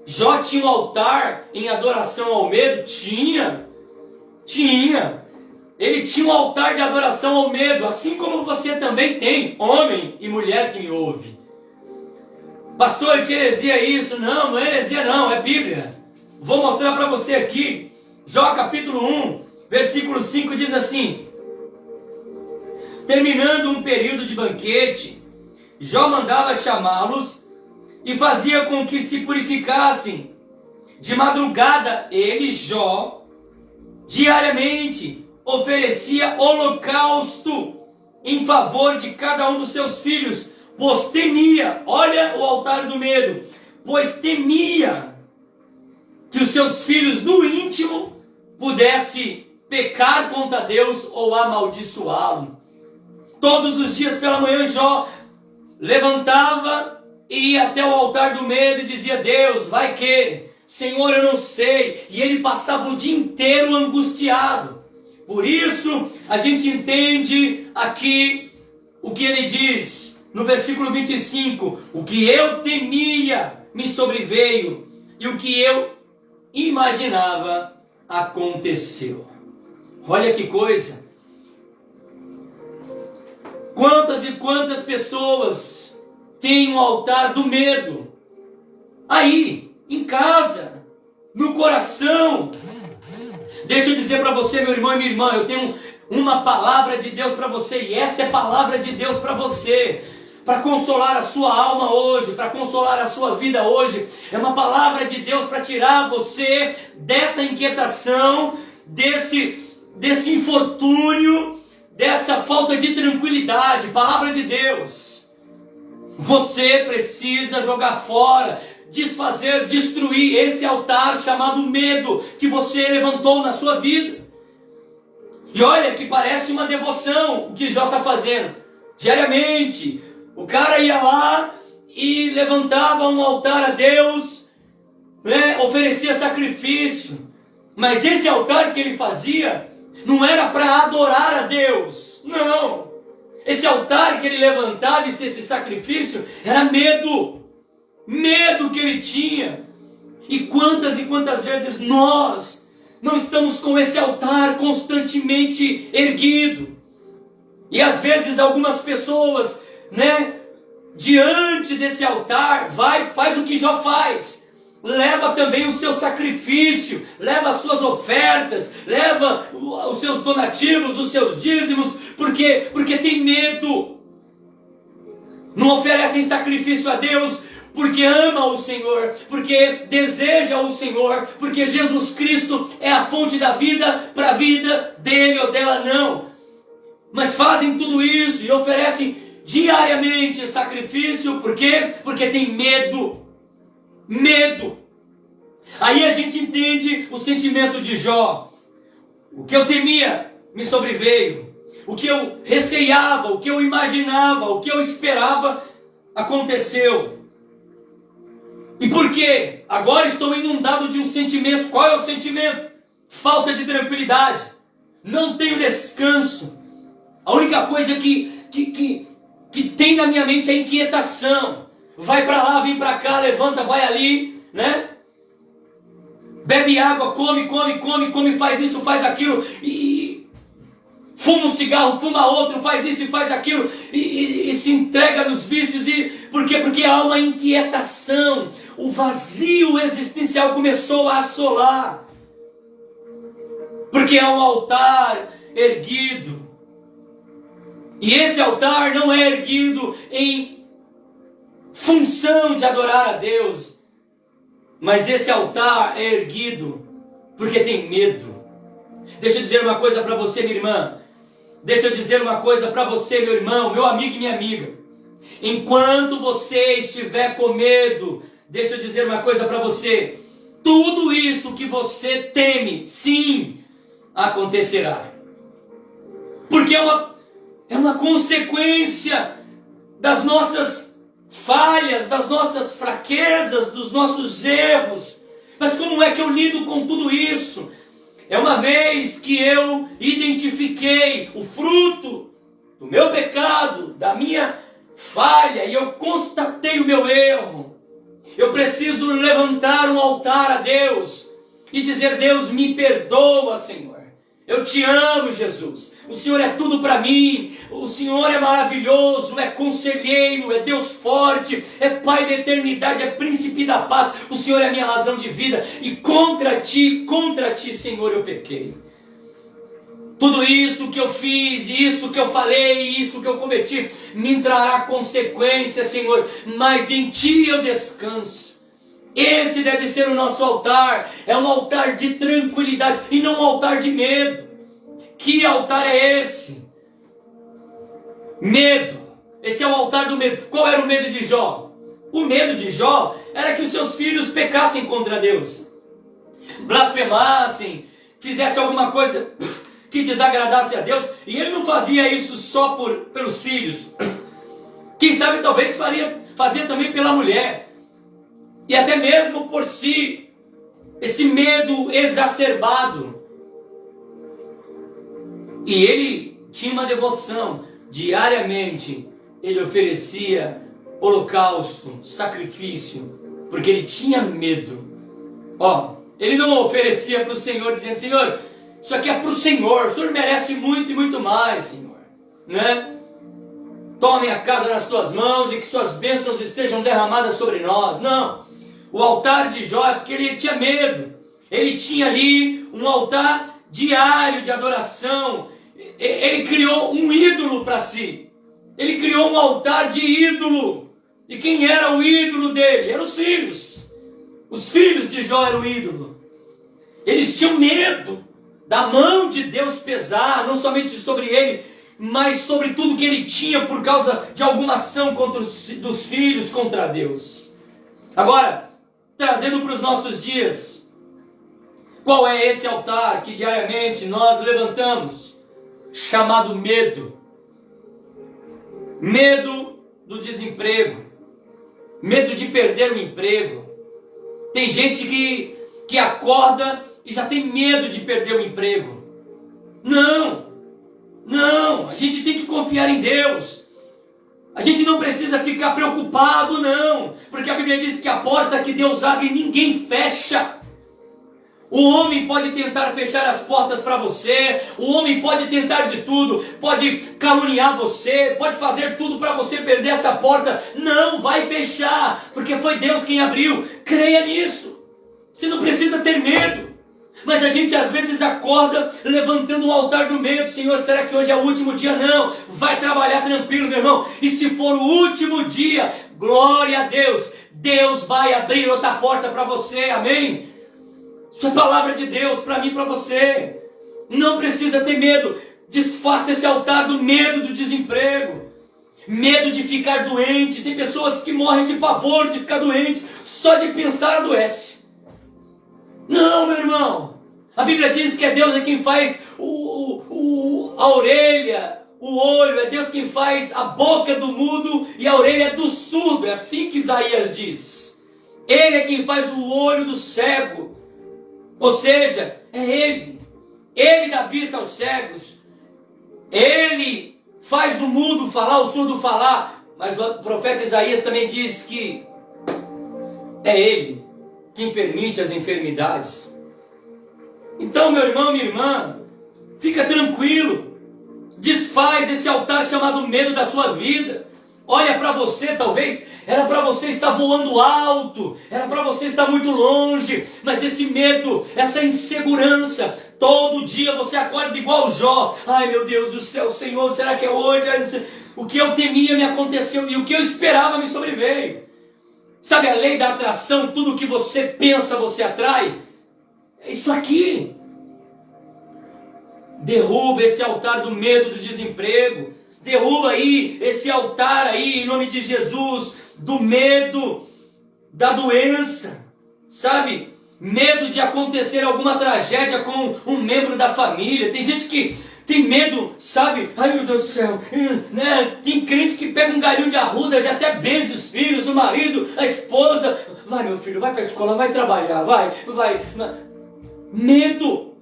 Jó tinha um altar em adoração ao medo? Tinha. Ele tinha um altar de adoração ao medo, assim como você também tem, homem e mulher que me ouve. Pastor, que heresia é isso? Não é heresia não, é Bíblia. Vou mostrar para você aqui. Jó capítulo 1, versículo 5 diz assim: terminando um período de banquete, Jó mandava chamá-los e fazia com que se purificassem. De madrugada, ele, Jó, diariamente oferecia holocausto em favor de cada um dos seus filhos, pois temia, olha o altar do medo, pois temia que os seus filhos no íntimo pudessem pecar contra Deus ou amaldiçoá-lo. Todos os dias pela manhã Jó levantava e ia até o altar do medo e dizia: Deus, vai que, Senhor, eu não sei. E ele passava o dia inteiro angustiado. Por isso a gente entende aqui o que ele diz no versículo 25: o que eu temia me sobreveio, e o que eu imaginava aconteceu. Olha que coisa. Quantas e quantas pessoas têm um altar do medo aí, em casa, no coração? Deixa eu dizer para você, meu irmão e minha irmã, eu tenho uma palavra de Deus para você, e esta é a palavra de Deus para você, para consolar a sua alma hoje, para consolar a sua vida hoje. É uma palavra de Deus para tirar você dessa inquietação, desse infortúnio, dessa falta de tranquilidade. Palavra de Deus. Você precisa jogar fora, desfazer, destruir esse altar chamado medo que você levantou na sua vida. E olha que parece uma devoção o que Jó está fazendo. Diariamente, o cara ia lá e levantava um altar a Deus, né, oferecia sacrifício. Mas esse altar que ele fazia não era para adorar a Deus, não. Esse altar que ele levantava, esse sacrifício, era medo. Medo que ele tinha. E quantas vezes nós não estamos com esse altar constantemente erguido. E às vezes algumas pessoas, né, diante desse altar, faz o que Jó faz. Leva também o seu sacrifício, leva as suas ofertas, leva os seus donativos, os seus dízimos, porque tem medo. Não oferecem sacrifício a Deus porque ama o Senhor, porque deseja o Senhor, porque Jesus Cristo é a fonte da vida, para a vida dele ou dela não. mas fazem tudo isso e oferecem diariamente sacrifício. Por quê? Porque tem medo. Medo. Aí a gente entende o sentimento de Jó. O que eu temia me sobreveio. O que eu receava, o que eu imaginava, o que eu esperava aconteceu. E por quê? Agora estou inundado de um sentimento. Qual é o sentimento? Falta de tranquilidade. Não tenho descanso. A única coisa que tem na minha mente é inquietação. Vai para lá, vem para cá, levanta, vai ali, né? Bebe água, come, faz isso, faz aquilo, e fuma um cigarro, fuma outro, faz isso e faz aquilo, e se entrega nos vícios. E por quê? Porque há uma inquietação. O vazio existencial começou a assolar. Porque há um altar erguido. E esse altar não é erguido em função de adorar a Deus, mas esse altar é erguido porque tem medo. Deixa eu dizer uma coisa para você, minha irmã. Deixa eu dizer uma coisa para você, meu irmão, meu amigo e minha amiga. Enquanto você estiver com medo, deixa eu dizer uma coisa para você. Tudo isso que você teme, sim, acontecerá. Porque é uma consequência das nossas falhas, das nossas fraquezas, dos nossos erros. Mas como é que eu lido com tudo isso? É uma vez que eu identifiquei o fruto do meu pecado, da minha falha, e eu constatei o meu erro, eu preciso levantar um altar a Deus e dizer: Deus, me perdoa, Senhor. Eu te amo, Jesus. O Senhor é tudo para mim. O Senhor é maravilhoso, é conselheiro, é Deus forte, é Pai da eternidade, é príncipe da paz. O Senhor é a minha razão de vida. E contra ti, Senhor, eu pequei. Tudo isso que eu fiz, isso que eu falei, isso que eu cometi, me trará consequências, Senhor. Mas em ti eu descanso. Esse deve ser o nosso altar. É um altar de tranquilidade e não um altar de medo. Que altar é esse? Medo. Esse é o altar do medo. Qual era o medo de Jó? O medo de Jó era que os seus filhos pecassem contra Deus, blasfemassem, fizessem alguma coisa que desagradasse a Deus. E ele não fazia isso só pelos filhos. Quem sabe talvez fazia também pela mulher. E até mesmo por si, esse medo exacerbado. E ele tinha uma devoção. Diariamente, ele oferecia holocausto, sacrifício, porque ele tinha medo. Ele não oferecia para o Senhor dizendo: Senhor, isso aqui é para o Senhor merece muito e muito mais, Senhor, né? Toma minha casa nas tuas mãos e que suas bênçãos estejam derramadas sobre nós. Não. O altar de Jó é porque ele tinha medo. Ele tinha ali um altar diário de adoração. Ele criou um ídolo para si. Ele criou um altar de ídolo. E quem era o ídolo dele? Eram os filhos. Os filhos de Jó eram o ídolo. Eles tinham medo da mão de Deus pesar, não somente sobre ele, mas sobre tudo que ele tinha por causa de alguma ação dos filhos contra Deus. Agora, trazendo para os nossos dias, qual é esse altar que diariamente nós levantamos? Chamado medo. Medo do desemprego. Medo de perder o emprego. Tem gente que acorda e já tem medo de perder o emprego. Não, a gente tem que confiar em Deus. A gente não precisa ficar preocupado, não. Porque a Bíblia diz que a porta que Deus abre, ninguém fecha. O homem pode tentar fechar as portas para você. O homem pode tentar de tudo. Pode caluniar você. Pode fazer tudo para você perder essa porta. Não vai fechar. Porque foi Deus quem abriu. Creia nisso. Você não precisa ter medo. Mas a gente às vezes acorda levantando um altar do medo. Senhor, será que hoje é o último dia? Não, vai trabalhar tranquilo, meu irmão. E se for o último dia, glória a Deus, Deus vai abrir outra porta para você, amém? Isso é palavra de Deus para mim e para você. Não precisa ter medo. Desfaça esse altar do medo do desemprego, medo de ficar doente. Tem pessoas que morrem de pavor de ficar doente, só de pensar adoece. Não, meu irmão. A Bíblia diz que é Deus quem faz a orelha, o olho, é Deus quem faz a boca do mudo e a orelha do surdo. É assim que Isaías diz. Ele é quem faz o olho do cego. Ou seja, é Ele. Ele dá vista aos cegos. Ele faz o mudo falar, o surdo falar. Mas o profeta Isaías também diz que é Ele quem permite as enfermidades. Então, meu irmão, minha irmã, fica tranquilo. Desfaz esse altar chamado medo da sua vida. Olha para você, talvez era para você estar voando alto, era para você estar muito longe, mas esse medo, essa insegurança, todo dia você acorda igual Jó. Ai, meu Deus do céu, Senhor, será que é hoje? O que eu temia me aconteceu e o que eu esperava me sobreveio. Sabe a lei da atração? Tudo que você pensa, você atrai. É isso aqui. Derruba esse altar do medo do desemprego. Derruba aí esse altar aí, em nome de Jesus, do medo da doença. Sabe? Medo de acontecer alguma tragédia com um membro da família. Tem gente que tem medo, sabe? Ai, meu Deus do céu. Né? Tem crente que pega um galinho de arruda, já até benze os filhos, o marido, a esposa. Vai, meu filho, vai para a escola, vai trabalhar, vai. Medo.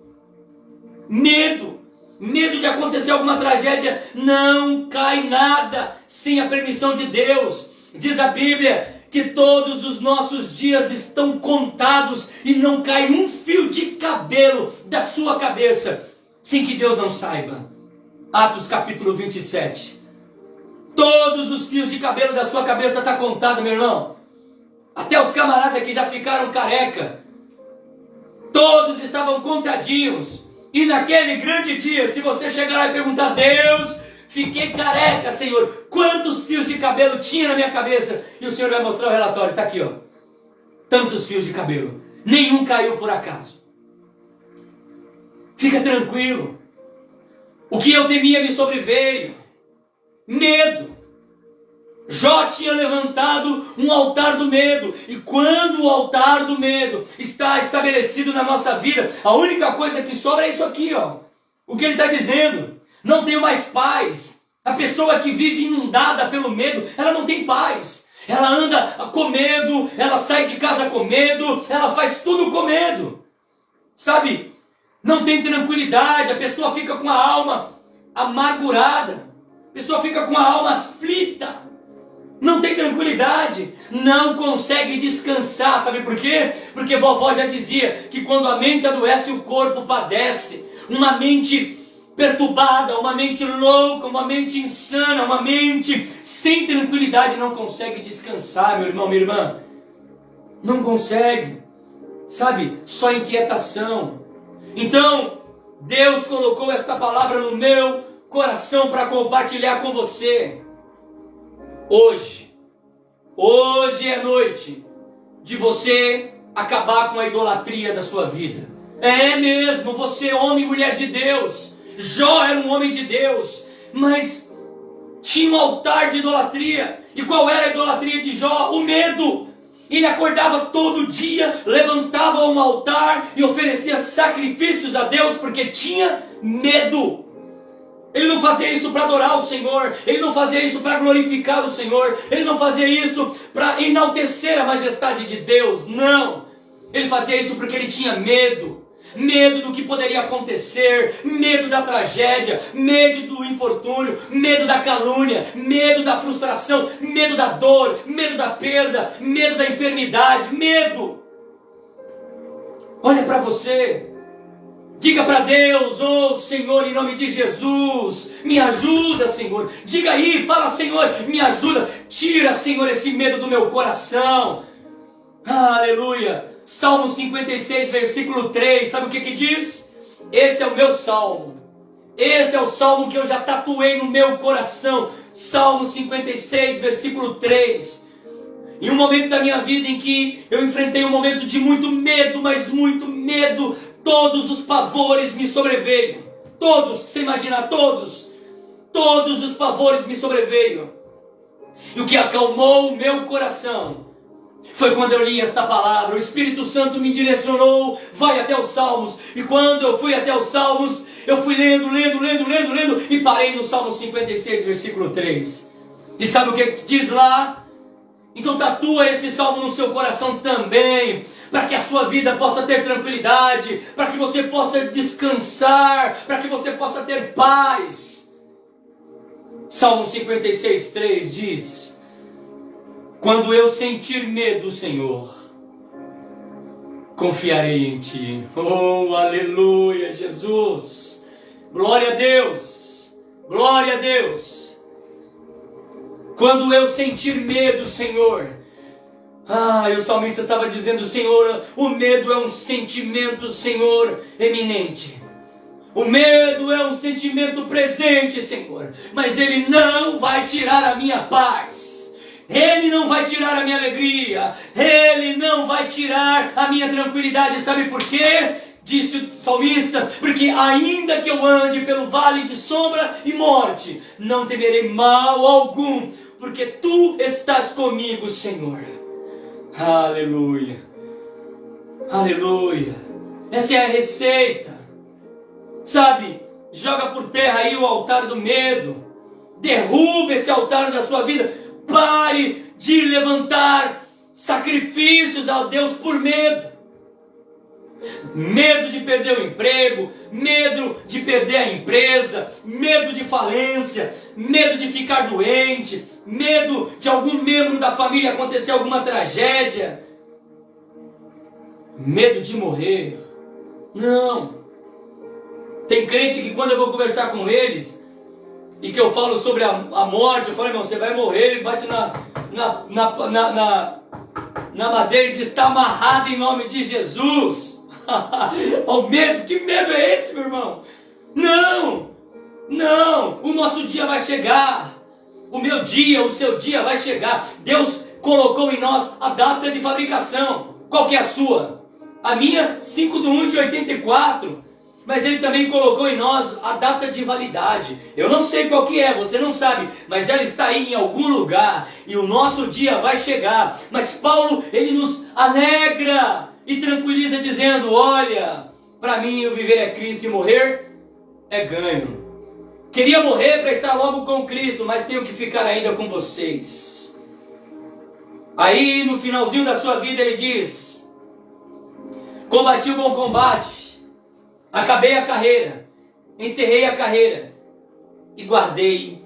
Medo de acontecer alguma tragédia. Não cai nada sem a permissão de Deus. Diz a Bíblia que todos os nossos dias estão contados e não cai um fio de cabelo da sua cabeça sem que Deus não saiba. Atos capítulo 27. Todos os fios de cabelo da sua cabeça estão contados, meu irmão. Até os camaradas que já ficaram careca, todos estavam contadinhos. E naquele grande dia, se você chegar lá e perguntar: Deus, fiquei careca, Senhor, quantos fios de cabelo tinha na minha cabeça? E o Senhor vai mostrar o relatório, está aqui, ó. Tantos fios de cabelo, nenhum caiu por acaso. Fica tranquilo. O que eu temia me sobreveio. Medo. Jó tinha levantado um altar do medo. E quando o altar do medo está estabelecido na nossa vida, a única coisa que sobra é isso aqui, ó. O que ele está dizendo: não tenho mais paz. A pessoa que vive inundada pelo medo, ela não tem paz. Ela anda com medo, ela sai de casa com medo, ela faz tudo com medo. Sabe? Não tem tranquilidade, a pessoa fica com a alma amargurada, a pessoa fica com a alma aflita, não tem tranquilidade, não consegue descansar. Sabe por quê? Porque vovó já dizia que quando a mente adoece, o corpo padece. Uma mente perturbada, uma mente louca, uma mente insana, uma mente sem tranquilidade não consegue descansar, meu irmão, minha irmã. Não consegue, sabe? Só inquietação. Então, Deus colocou esta palavra no meu coração para compartilhar com você. Hoje é noite de você acabar com a idolatria da sua vida. É mesmo, você homem e mulher de Deus. Jó era um homem de Deus, mas tinha um altar de idolatria. E qual era a idolatria de Jó? O medo. Ele acordava todo dia, levantava um altar e oferecia sacrifícios a Deus porque tinha medo. Ele não fazia isso para adorar o Senhor, ele não fazia isso para glorificar o Senhor, ele não fazia isso para enaltecer a majestade de Deus, não. Ele fazia isso porque ele tinha medo. Medo do que poderia acontecer, medo da tragédia, medo do infortúnio, medo da calúnia, medo da frustração, medo da dor, medo da perda, medo da enfermidade, medo. Olha para você, diga para Deus: oh Senhor, em nome de Jesus, me ajuda, Senhor. Diga aí, fala: Senhor, me ajuda, tira, Senhor, esse medo do meu coração. Aleluia. Salmo 56, versículo 3, sabe o que diz? Esse é o meu salmo. Esse é o salmo que eu já tatuei no meu coração. Salmo 56, versículo 3. Em um momento da minha vida em que eu enfrentei um momento de muito medo, mas muito medo, todos os pavores me sobreveio. todos, que você imaginar, todos os pavores me sobreveio. E o que acalmou o meu coração foi quando eu li esta palavra. O Espírito Santo me direcionou, vai até os Salmos. E quando eu fui até os Salmos, eu fui lendo, e parei no Salmo 56, versículo 3. E sabe o que diz lá? Então tatua esse salmo no seu coração também, para que a sua vida possa ter tranquilidade, para que você possa descansar, para que você possa ter paz. Salmo 56, 3 diz: quando eu sentir medo, Senhor, confiarei em Ti. Oh, aleluia, Jesus! Glória a Deus! Glória a Deus! Quando eu sentir medo, Senhor. E o salmista estava dizendo: Senhor, o medo é um sentimento, Senhor, eminente. O medo é um sentimento presente, Senhor. Mas ele não vai tirar a minha paz. Ele não vai tirar a minha alegria. Ele não vai tirar a minha tranquilidade. Sabe por quê? Disse o salmista: porque ainda que eu ande pelo vale de sombra e morte, não temerei mal algum, porque Tu estás comigo, Senhor. Aleluia, aleluia. Essa é a receita. Sabe, joga por terra aí o altar do medo. Derruba esse altar da sua vida. Pare de levantar sacrifícios a Deus por medo. Medo de perder o emprego, medo de perder a empresa, medo de falência, medo de ficar doente, medo de algum membro da família acontecer alguma tragédia, medo de morrer. Não. Tem crente que quando eu vou conversar com eles e que eu falo sobre a morte, eu falo: irmão, você vai morrer. Ele bate na madeira e diz: está amarrado em nome de Jesus. O medo, que medo é esse, meu irmão? Não, o nosso dia vai chegar. O meu dia, o seu dia vai chegar. Deus colocou em nós a data de fabricação. Qual que é a sua? A minha, 5/1/84. Mas Ele também colocou em nós a data de validade. Eu não sei qual que é, você não sabe, mas ela está aí em algum lugar. E o nosso dia vai chegar. Mas Paulo, ele nos alegra e tranquiliza dizendo: olha, para mim o viver é Cristo e morrer é ganho. Queria morrer para estar logo com Cristo, mas tenho que ficar ainda com vocês. Aí no finalzinho da sua vida ele diz: combati o bom combate, acabei a carreira, encerrei a carreira e guardei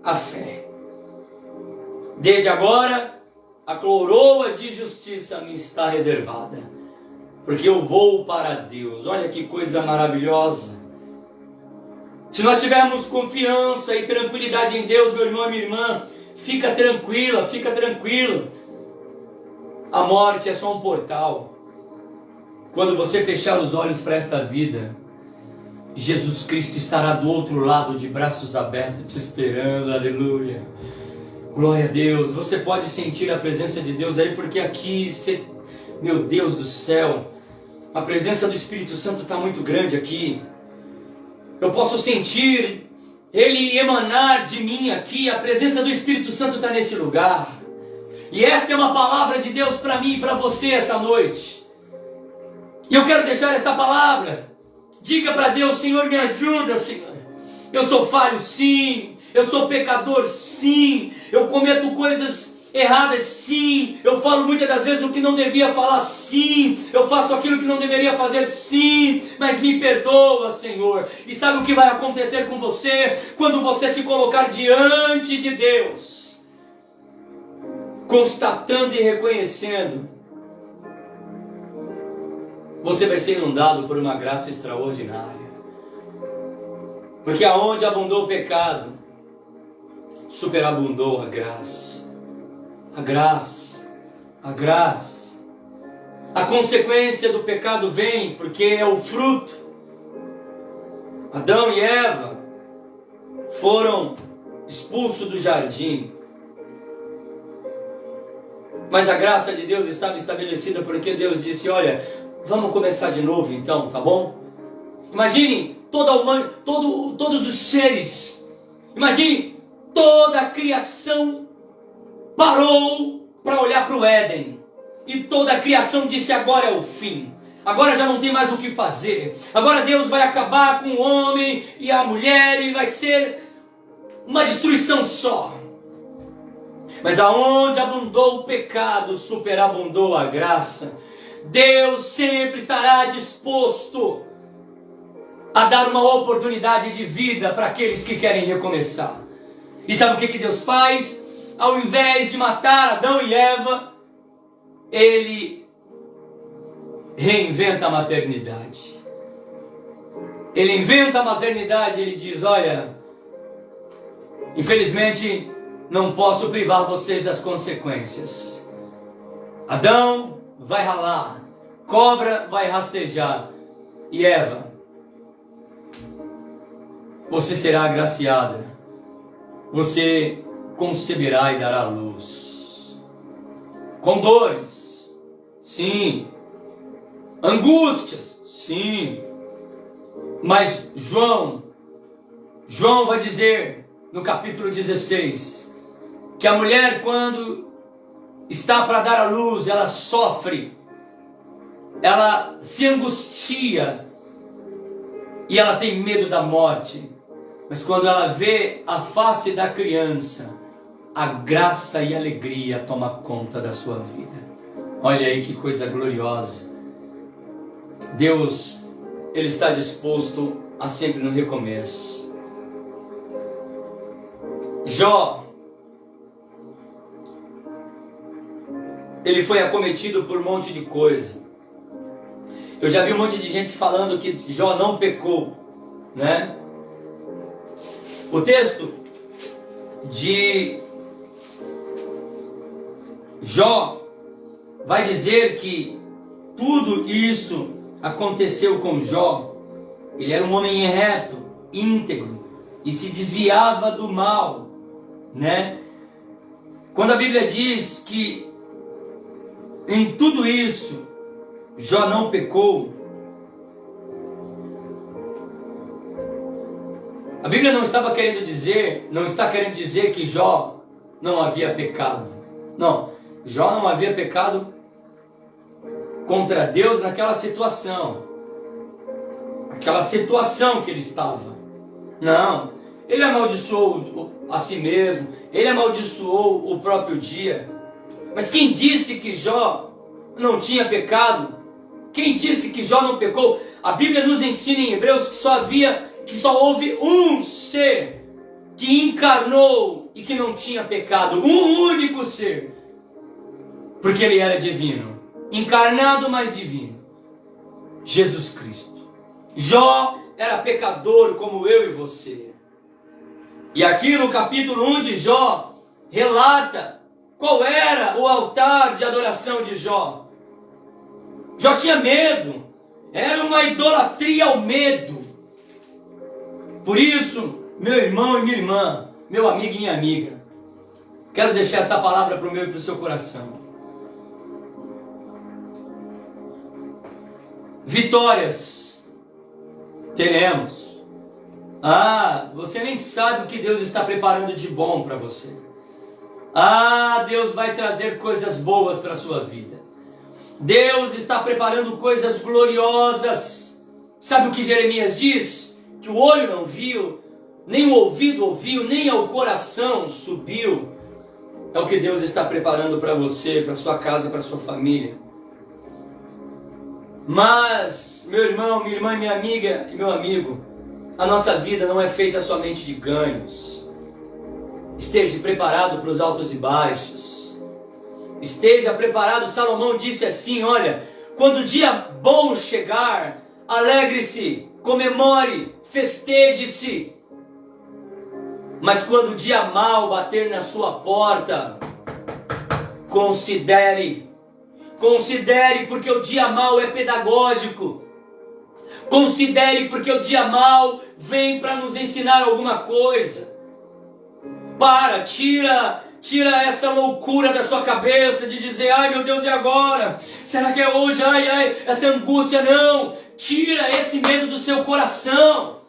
a fé. Desde agora a coroa de justiça me está reservada, porque eu vou para Deus. Olha que coisa maravilhosa. Se nós tivermos confiança e tranquilidade em Deus, meu irmão e minha irmã, fica tranquila, fica tranquilo. A morte é só um portal. Quando você fechar os olhos para esta vida, Jesus Cristo estará do outro lado, de braços abertos, te esperando. Aleluia. Glória a Deus. Você pode sentir a presença de Deus aí, porque aqui, meu Deus do céu, a presença do Espírito Santo está muito grande aqui. Eu posso sentir Ele emanar de mim aqui. A presença do Espírito Santo está nesse lugar. E esta é uma palavra de Deus para mim e para você essa noite. E eu quero deixar esta palavra. Diga para Deus: Senhor, me ajuda, Senhor. Eu sou falho, sim. Eu sou pecador, sim. Eu cometo coisas erradas, sim. Eu falo muitas das vezes o que não devia falar, sim. Eu faço aquilo que não deveria fazer, sim. Mas me perdoa, Senhor. E sabe o que vai acontecer com você? Quando você se colocar diante de Deus, constatando e reconhecendo, você vai ser inundado por uma graça extraordinária. Porque aonde abundou o pecado, superabundou a graça. A graça, a graça. A consequência do pecado vem porque é o fruto. Adão e Eva foram expulsos do jardim. Mas a graça de Deus estava estabelecida porque Deus disse: olha, vamos começar de novo então, tá bom? Imaginem todos os seres. Imagine, toda a criação parou para olhar para o Éden. E toda a criação disse: agora é o fim. Agora já não tem mais o que fazer. Agora Deus vai acabar com o homem e a mulher e vai ser uma destruição só. Mas aonde abundou o pecado, superabundou a graça. Deus sempre estará disposto a dar uma oportunidade de vida para aqueles que querem recomeçar. E sabe o que Deus faz? Ao invés de matar Adão e Eva, Ele reinventa a maternidade. Ele inventa a maternidade, Ele diz: olha, infelizmente não posso privar vocês das consequências. Adão vai ralar, cobra vai rastejar, e Eva, você será agraciada, você conceberá e dará luz. Com dores, sim. Angústias, sim. Mas João vai dizer no capítulo 16 que a mulher, quando está para dar à luz, ela sofre, ela se angustia e ela tem medo da morte. Mas quando ela vê a face da criança, a graça e a alegria toma conta da sua vida. Olha aí que coisa gloriosa. Deus, Ele está disposto a sempre no recomeço. Jó, ele foi acometido por um monte de coisa. Eu já vi um monte de gente falando que Jó não pecou, né? O texto de Jó vai dizer que tudo isso aconteceu com Jó. Ele era um homem reto, íntegro e se desviava do mal, né? Quando a Bíblia diz que em tudo isso Jó não pecou, a Bíblia não está querendo dizer que Jó não havia pecado. Não, Jó não havia pecado contra Deus naquela situação. Aquela situação que ele estava. Não, ele amaldiçoou a si mesmo, ele amaldiçoou o próprio dia. Mas quem disse que Jó não tinha pecado? Quem disse que Jó não pecou? A Bíblia nos ensina em Hebreus que só houve um ser que encarnou e que não tinha pecado. Um único ser. Porque ele era divino. Encarnado, mas divino. Jesus Cristo. Jó era pecador como eu e você. E aqui no capítulo 1 de Jó, relata qual era o altar de adoração de Jó. Jó tinha medo. Era uma idolatria ao medo. Por isso, meu irmão e minha irmã, meu amigo e minha amiga, quero deixar esta palavra para o meu e para o seu coração. Vitórias teremos. Você nem sabe o que Deus está preparando de bom para você. Deus vai trazer coisas boas para a sua vida. Deus está preparando coisas gloriosas. Sabe o que Jeremias diz? Que o olho não viu, nem o ouvido ouviu, nem ao coração subiu. É o que Deus está preparando para você, para sua casa, para sua família. Mas, meu irmão, minha irmã, minha amiga e meu amigo, a nossa vida não é feita somente de ganhos. Esteja preparado para os altos e baixos. Esteja preparado. Salomão disse assim: olha, quando o dia bom chegar, alegre-se, comemore, festeje-se. Mas quando o dia mau bater na sua porta, considere, porque o dia mau é pedagógico. Considere, porque o dia mau vem para nos ensinar alguma coisa. Tira essa loucura da sua cabeça de dizer: ai meu Deus, e agora? Será que é hoje? Essa angústia, não. Tira esse medo do seu coração.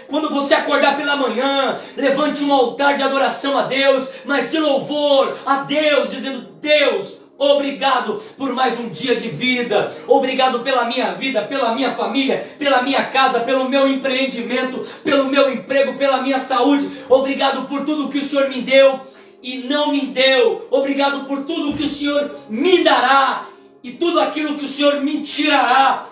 Quando você acordar pela manhã, levante um altar de adoração a Deus, mas de louvor a Deus, dizendo: Deus, obrigado por mais um dia de vida, obrigado pela minha vida, pela minha família, pela minha casa, pelo meu empreendimento, pelo meu emprego, pela minha saúde, obrigado por tudo que o Senhor me deu e não me deu, obrigado por tudo que o Senhor me dará e tudo aquilo que o Senhor me tirará.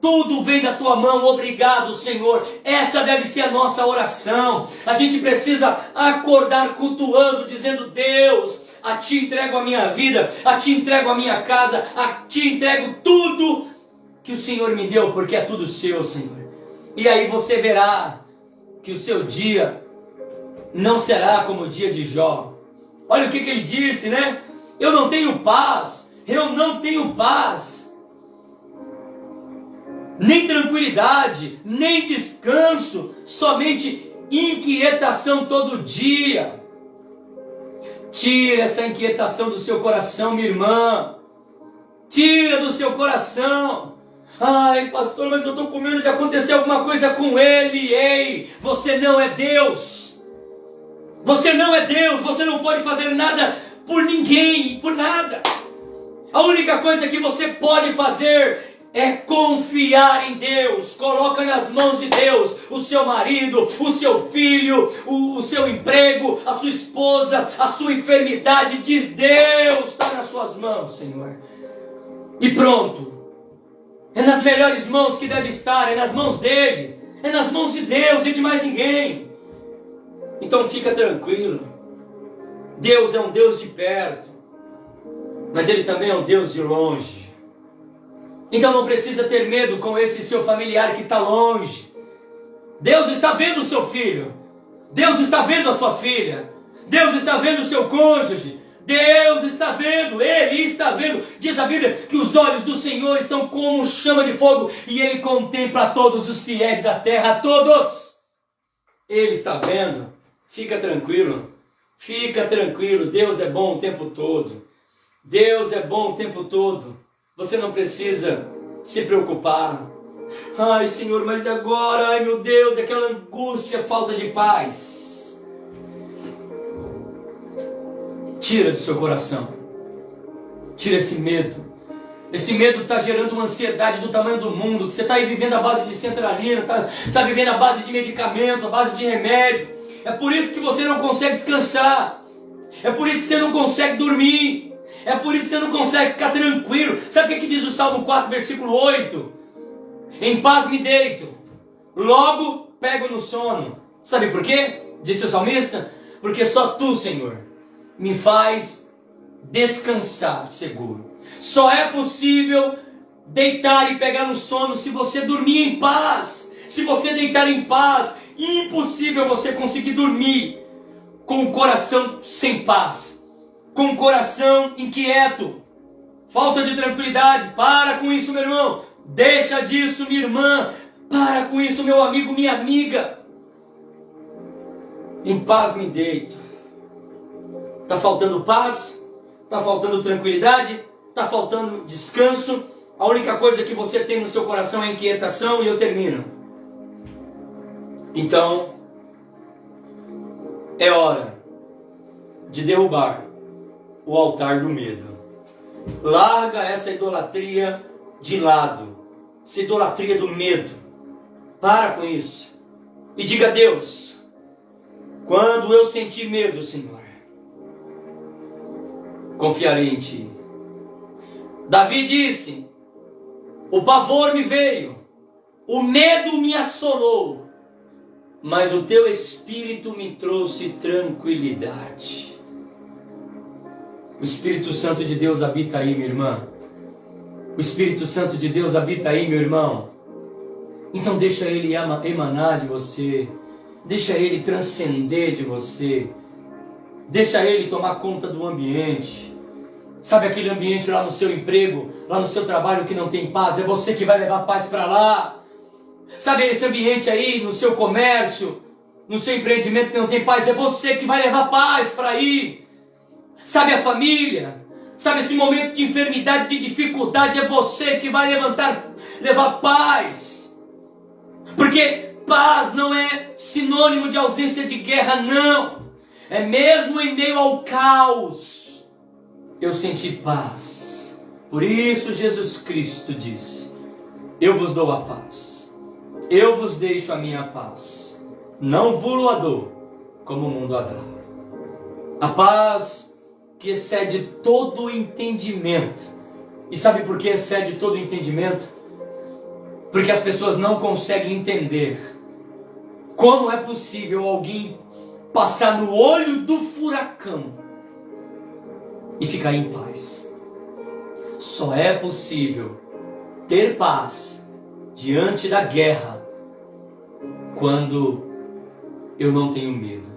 Tudo vem da tua mão, obrigado, Senhor. Essa deve ser a nossa oração. A gente precisa acordar cultuando, dizendo: Deus, a ti entrego a minha vida, a ti entrego a minha casa, a ti entrego tudo que o Senhor me deu, porque é tudo seu, Senhor. E aí você verá que o seu dia não será como o dia de Jó. Olha o que ele disse, né? Eu não tenho paz, nem tranquilidade, nem descanso, somente inquietação todo dia. Tira essa inquietação do seu coração, minha irmã. Tira do seu coração. Ai, pastor, mas eu estou com medo de acontecer alguma coisa com ele. Ei, você não é Deus. Você não é Deus. Você não pode fazer nada por ninguém, por nada. A única coisa que você pode fazer é confiar em Deus. Coloca nas mãos de Deus o seu marido, o seu filho, o seu emprego, a sua esposa, a sua enfermidade. Diz: Deus, está nas suas mãos, Senhor. E pronto. É nas melhores mãos que deve estar, é nas mãos dele, é nas mãos de Deus e de mais ninguém. Então fica tranquilo. Deus é um Deus de perto, mas Ele também é um Deus de longe. Então não precisa ter medo com esse seu familiar que está longe. Deus está vendo o seu filho. Deus está vendo a sua filha. Deus está vendo o seu cônjuge. Deus está vendo, Ele está vendo. Diz a Bíblia que os olhos do Senhor estão como chama de fogo e Ele contempla todos os fiéis da terra, todos. Ele está vendo. Fica tranquilo. Fica tranquilo. Deus é bom o tempo todo. Deus é bom o tempo todo. Você não precisa se preocupar. Ai, Senhor, mas agora, ai meu Deus, aquela angústia, falta de paz. Tira do seu coração. Tira esse medo. Esse medo está gerando uma ansiedade do tamanho do mundo. Que você está aí vivendo à base de centralina, está vivendo à base de medicamento, à base de remédio. É por isso que você não consegue descansar. É por isso que você não consegue dormir. É por isso que você não consegue ficar tranquilo. Sabe o que diz o Salmo 4, versículo 8? Em paz me deito, logo pego no sono. Sabe por quê? Disse o salmista: porque só tu, Senhor, me faz descansar seguro. Só é possível deitar e pegar no sono se você dormir em paz. Se você deitar em paz, impossível você conseguir dormir com o coração sem paz, com o coração inquieto, falta de tranquilidade. Para com isso, meu irmão. Deixa disso, minha irmã. Para com isso, meu amigo, minha amiga. Em paz me deito. Está faltando paz? Está faltando tranquilidade? Está faltando descanso? A única coisa que você tem no seu coração é inquietação. E eu termino. Então, é hora de derrubar o altar do medo. Larga essa idolatria de lado. Essa idolatria do medo. Para com isso. E diga a Deus: quando eu sentir medo, Senhor, confiarei em Ti. Davi disse: o pavor me veio, o medo me assolou, mas o Teu Espírito me trouxe tranquilidade. O Espírito Santo de Deus habita aí, minha irmã. O Espírito Santo de Deus habita aí, meu irmão. Então deixa Ele emanar de você. Deixa Ele transcender de você. Deixa Ele tomar conta do ambiente. Sabe aquele ambiente lá no seu emprego, lá no seu trabalho que não tem paz? É você que vai levar paz para lá. Sabe esse ambiente aí no seu comércio, no seu empreendimento que não tem paz? É você que vai levar paz para aí. Sabe a família? Sabe esse momento de enfermidade, de dificuldade? É você que vai levar paz. Porque Paz não é sinônimo de ausência de guerra, não. É mesmo em meio ao caos, eu senti paz. Por isso Jesus Cristo diz: eu vos dou a paz. Eu vos deixo a minha paz. Não vos a dou como o mundo a dá. A paz que excede todo o entendimento. E sabe por que excede todo o entendimento? Porque as pessoas não conseguem entender como é possível alguém passar no olho do furacão e ficar em paz. Só é possível ter paz diante da guerra quando eu não tenho medo.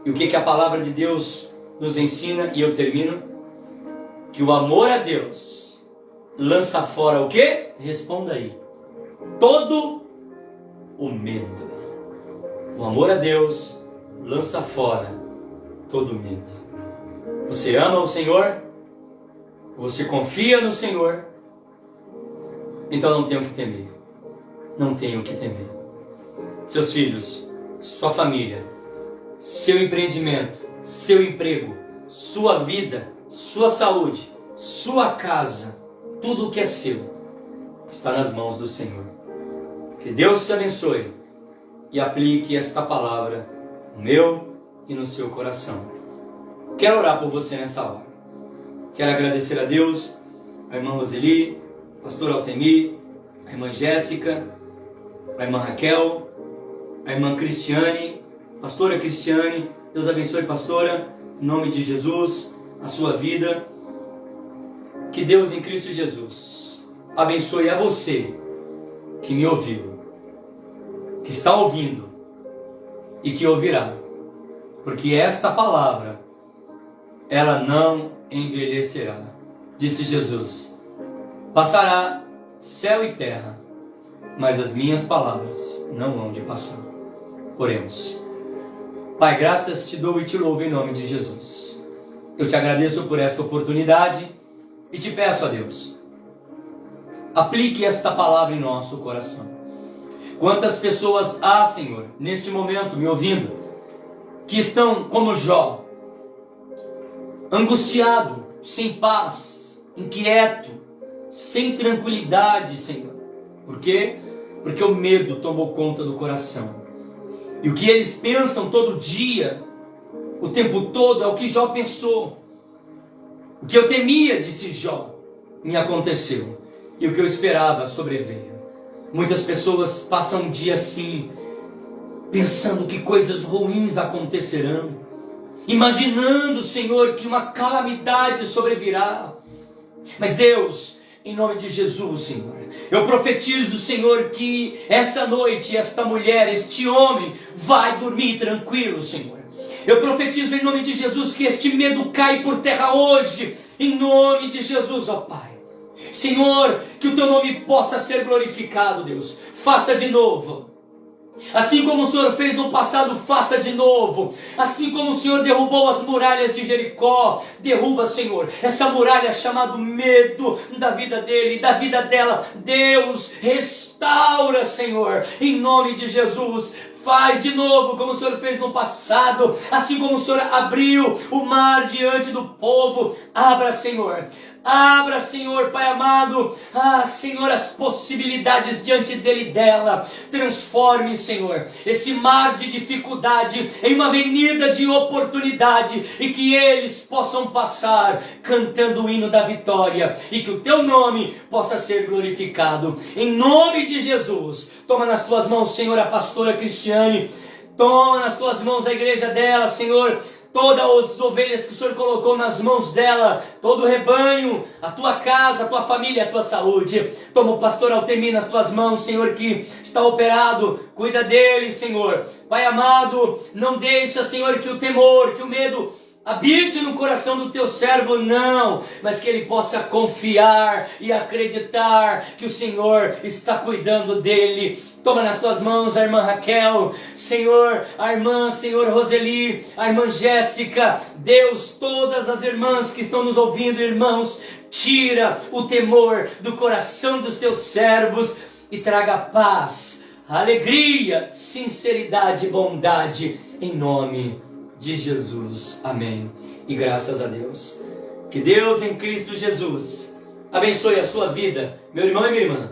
E o que a palavra de Deus nos ensina, e eu termino, que o amor a Deus lança fora o quê? Responda aí. Todo o medo. O amor a Deus lança fora todo o medo. Você ama o Senhor? Você confia no Senhor? Então não tenho o que temer. Não tenho o que temer. Seus filhos, sua família, seu empreendimento, seu emprego, sua vida, sua saúde, sua casa, tudo o que é seu está nas mãos do Senhor. Que Deus te abençoe e aplique esta palavra no meu e no seu coração. Quero orar por você nessa hora. Quero agradecer a Deus, a irmã Roseli, a pastora Altemir, a irmã Jéssica, a irmã Raquel, a irmã Cristiane, pastora Cristiane. Deus abençoe, pastora, em nome de Jesus, a sua vida. Que Deus em Cristo Jesus abençoe a você que me ouviu, que está ouvindo e que ouvirá, porque esta palavra, ela não envelhecerá. Disse Jesus: passará céu e terra, mas as minhas palavras não hão de passar. Oremos. Pai, graças te dou e te louvo em nome de Jesus. Eu te agradeço por esta oportunidade e te peço a Deus, aplique esta palavra em nosso coração. Quantas pessoas há, Senhor, neste momento me ouvindo, que estão como Jó, angustiado, sem paz, inquieto, sem tranquilidade, Senhor. Por quê? Porque o medo tomou conta do coração. E o que eles pensam todo dia, o tempo todo, é o que Jó pensou. O que eu temia, disse Jó, me aconteceu. E o que eu esperava sobreveio. Muitas pessoas passam um dia assim, pensando que coisas ruins acontecerão, imaginando, Senhor, que uma calamidade sobrevirá. Mas Deus, em nome de Jesus, Senhor, eu profetizo, Senhor, que essa noite, esta mulher, este homem, vai dormir tranquilo, Senhor. Eu profetizo em nome de Jesus que este medo cai por terra hoje, em nome de Jesus, ó Pai. Senhor, que o teu nome possa ser glorificado, Deus. Faça de novo. Assim como o Senhor fez no passado, faça de novo. Assim como o Senhor derrubou as muralhas de Jericó, derruba, Senhor, essa muralha chamada medo da vida dele, da vida dela. Deus, restaura, Senhor, em nome de Jesus. Faz de novo como o Senhor fez no passado, assim como o Senhor abriu o mar diante do povo. Abra, Senhor, Pai amado, Senhor, as possibilidades diante dele e dela. Transforme, Senhor, esse mar de dificuldade em uma avenida de oportunidade, e que eles possam passar cantando o hino da vitória, e que o teu nome possa ser glorificado. Em nome de Jesus, toma nas tuas mãos, Senhor, a pastora Cristiane. Toma nas tuas mãos a igreja dela, Senhor. Todas as ovelhas que o Senhor colocou nas mãos dela, todo o rebanho, a tua casa, a tua família, a tua saúde. Toma o pastor Altemir nas tuas mãos, Senhor, que está operado. Cuida dele, Senhor. Pai amado, não deixa, Senhor, que o temor, que o medo habite no coração do teu servo, não, mas que ele possa confiar e acreditar que o Senhor está cuidando dele. Toma nas tuas mãos a irmã Raquel, Senhor, a irmã, Senhor, Roseli, a irmã Jéssica. Deus, todas as irmãs que estão nos ouvindo, irmãos, tira o temor do coração dos teus servos e traga paz alegria, sinceridade e bondade, em nome de Jesus. Amém. E graças a Deus. Que Deus em Cristo Jesus abençoe a sua vida, meu irmão e minha irmã,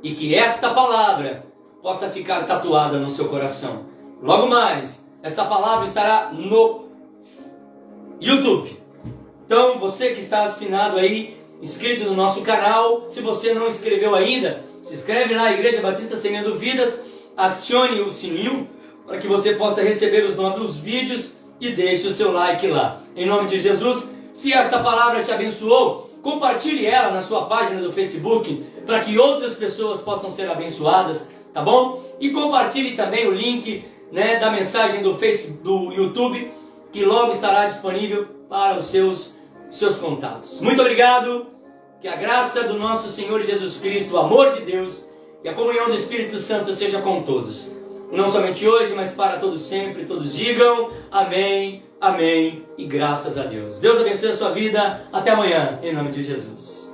e que esta palavra possa ficar tatuada no seu coração. Logo mais, esta palavra estará no YouTube. Então, você que está assinado aí, inscrito no nosso canal, se você não inscreveu ainda, se inscreve lá, Igreja Batista Semeando Vidas, acione o sininho para que você possa receber os novos vídeos e deixe o seu like lá. Em nome de Jesus, se esta palavra te abençoou, compartilhe ela na sua página do Facebook para que outras pessoas possam ser abençoadas, tá bom? E compartilhe também o link, né, da mensagem do YouTube, que logo estará disponível para os seus contatos. Muito obrigado, que a graça do nosso Senhor Jesus Cristo, o amor de Deus e a comunhão do Espírito Santo seja com todos. Não somente hoje, mas para todos sempre. Todos digam amém, amém e graças a Deus. Deus abençoe a sua vida. Até amanhã, em nome de Jesus.